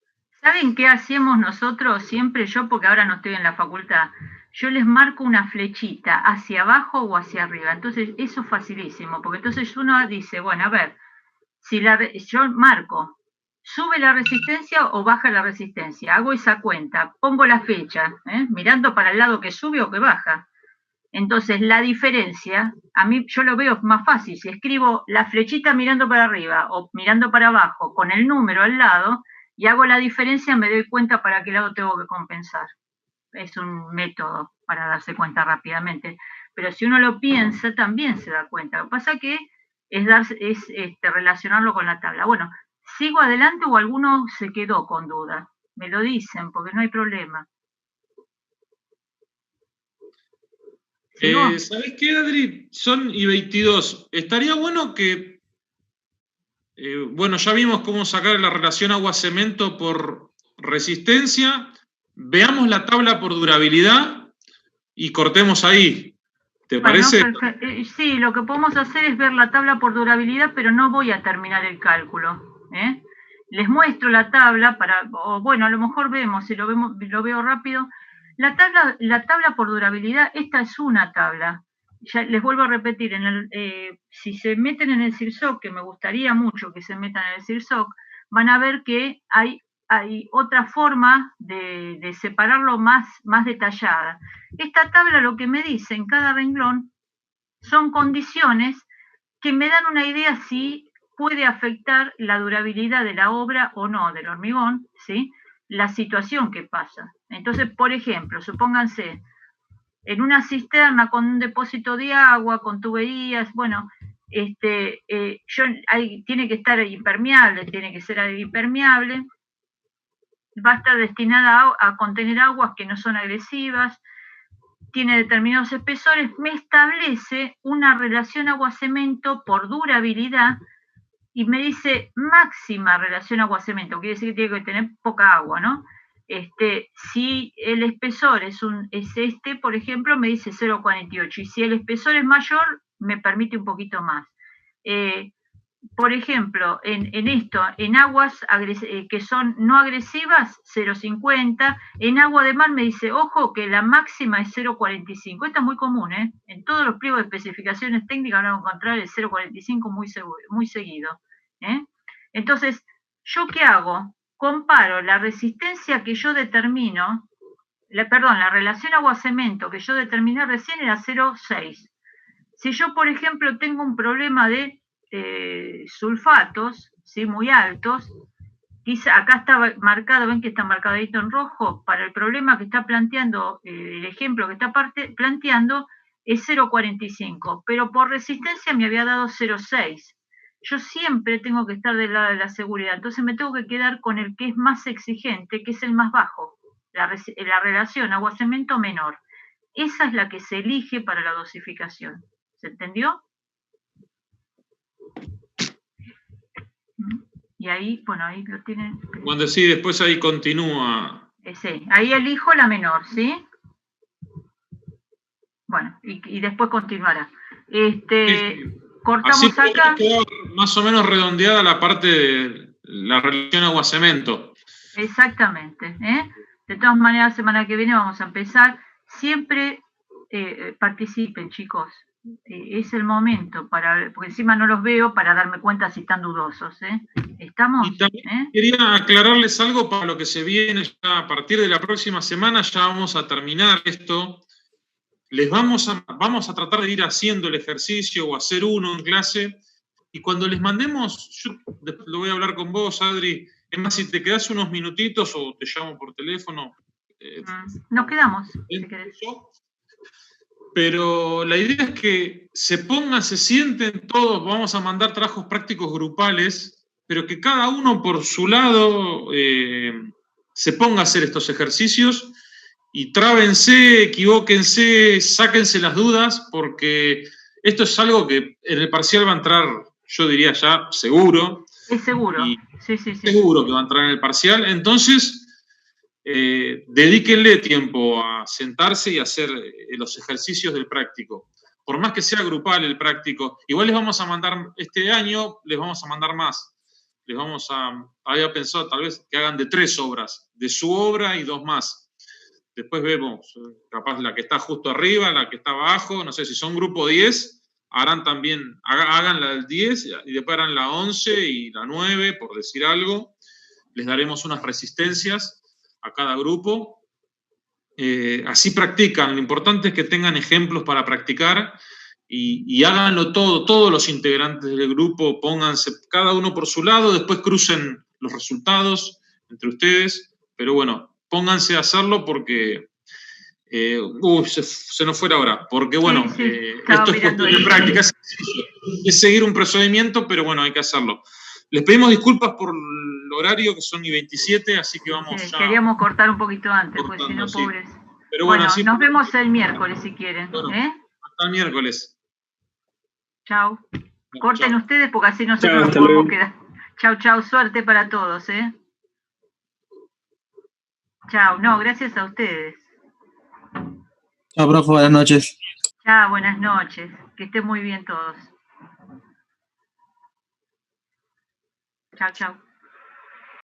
¿Saben qué hacemos nosotros siempre? Yo, porque ahora no estoy en la facultad, yo les marco una flechita hacia abajo o hacia arriba. Entonces, eso es facilísimo, porque entonces uno dice, bueno, a ver, si yo marco, ¿sube la resistencia o baja la resistencia? Hago esa cuenta, pongo la fecha, mirando para el lado que sube o que baja. Entonces, la diferencia, a mí yo lo veo más fácil. Si escribo la flechita mirando para arriba o mirando para abajo con el número al lado y hago la diferencia, me doy cuenta para qué lado tengo que compensar. Es un método para darse cuenta rápidamente. Pero si uno lo piensa, también se da cuenta. Lo que pasa que es relacionarlo con la tabla. Bueno, ¿sigo adelante o alguno se quedó con duda? Me lo dicen, porque no hay problema. ¿Sabés qué, Adri? Son y 22. Estaría bueno que, bueno, ya vimos cómo sacar la relación agua-cemento por resistencia. Veamos la tabla por durabilidad y cortemos ahí. ¿Te parece? Sí, lo que podemos hacer es ver la tabla por durabilidad, pero no voy a terminar el cálculo. Les muestro la tabla o bueno, a lo mejor vemos, si lo veo rápido. La tabla por durabilidad, esta es una tabla. Ya les vuelvo a repetir, si se meten en el CIRSOC, que me gustaría mucho que se metan en el CIRSOC, van a ver que hay otra forma de separarlo más detallada. Esta tabla lo que me dice en cada renglón son condiciones que me dan una idea si puede afectar la durabilidad de la obra o no, del hormigón, ¿sí? La situación que pasa. Entonces, por ejemplo, supónganse, en una cisterna con un depósito de agua, con tuberías, bueno, tiene que estar impermeable, tiene que ser impermeable, va a estar destinada a contener aguas que no son agresivas, tiene determinados espesores, me establece una relación agua-cemento por durabilidad y me dice máxima relación agua-cemento, quiere decir que tiene que tener poca agua, ¿no? Si el espesor es por ejemplo, me dice 0,48, y si el espesor es mayor, me permite un poquito más. Por ejemplo, en aguas que son no agresivas, 0,50. En agua de mar me dice, ojo, que la máxima es 0,45. Esto es muy común, En todos los pliegos de especificaciones técnicas van a encontrar el 0,45 muy seguido. Entonces, ¿yo qué hago? Comparo la resistencia que yo determino, la relación agua-cemento que yo determiné recién era 0,6. Si yo, por ejemplo, tengo un problema de sulfatos, ¿sí? Muy altos, quizá acá está marcado, ven que está marcadito en rojo, para el problema que está planteando, el ejemplo que está planteando es 0,45, pero por resistencia me había dado 0,6. Yo siempre tengo que estar del lado de la seguridad, entonces me tengo que quedar con el que es más exigente, que es el más bajo, la relación agua-cemento menor. Esa es la que se elige para la dosificación. ¿Se entendió? Y ahí, bueno, ahí lo tienen. Cuando sí, después ahí continúa. Sí, ahí elijo la menor, ¿sí? Bueno, y después continuará. Sí. Cortamos así acá. Queda más o menos redondeada la parte de la relación agua-cemento. Exactamente. De todas maneras, la semana que viene vamos a empezar. Siempre participen, chicos. Es el momento, porque encima no los veo para darme cuenta si están dudosos. ¿Estamos? Y también quería aclararles algo para lo que se viene ya a partir de la próxima semana. Ya vamos a terminar esto. Vamos a tratar de ir haciendo el ejercicio o hacer uno en clase. Y cuando les mandemos, yo lo voy a hablar con vos, Adri. Es más, si te quedás unos minutitos o te llamo por teléfono. Nos quedamos, si querés. Pero la idea es que se sienten todos, vamos a mandar trabajos prácticos grupales, pero que cada uno por su lado se ponga a hacer estos ejercicios y trábense, equivóquense, sáquense las dudas, porque esto es algo que en el parcial va a entrar, yo diría ya, seguro. Es seguro, sí. Seguro que va a entrar en el parcial. Entonces, dedíquenle tiempo a sentarse y hacer los ejercicios del práctico. Por más que sea grupal el práctico, igual les vamos a mandar, este año les vamos a mandar más. Había pensado tal vez que hagan de 3 obras, de su obra y 2 más. Después vemos, capaz la que está justo arriba, la que está abajo, no sé, si son grupo 10, harán también, hagan la del 10 y después harán la 11 y la 9, por decir algo. Les daremos unas resistencias a cada grupo. Así practican. Lo importante es que tengan ejemplos para practicar y háganlo todos los integrantes del grupo, pónganse cada uno por su lado, después crucen los resultados entre ustedes, pero bueno, pónganse a hacerlo porque se nos fue la hora, porque bueno, esto es cuestión de práctica, es seguir un procedimiento, pero bueno, hay que hacerlo. Les pedimos disculpas por el horario, que son y 27, así que vamos ya... Queríamos cortar un poquito antes, porque si no, pobres. Pero bueno, así nos vemos el miércoles, si quieren. Bueno, hasta el miércoles. Chau. Corten chau. Ustedes, porque así nosotros nos podemos quedar. Chau, suerte para todos, Chau, no, gracias a ustedes. Chao, profe, buenas noches. Chao, buenas noches. Que estén muy bien todos. Chau.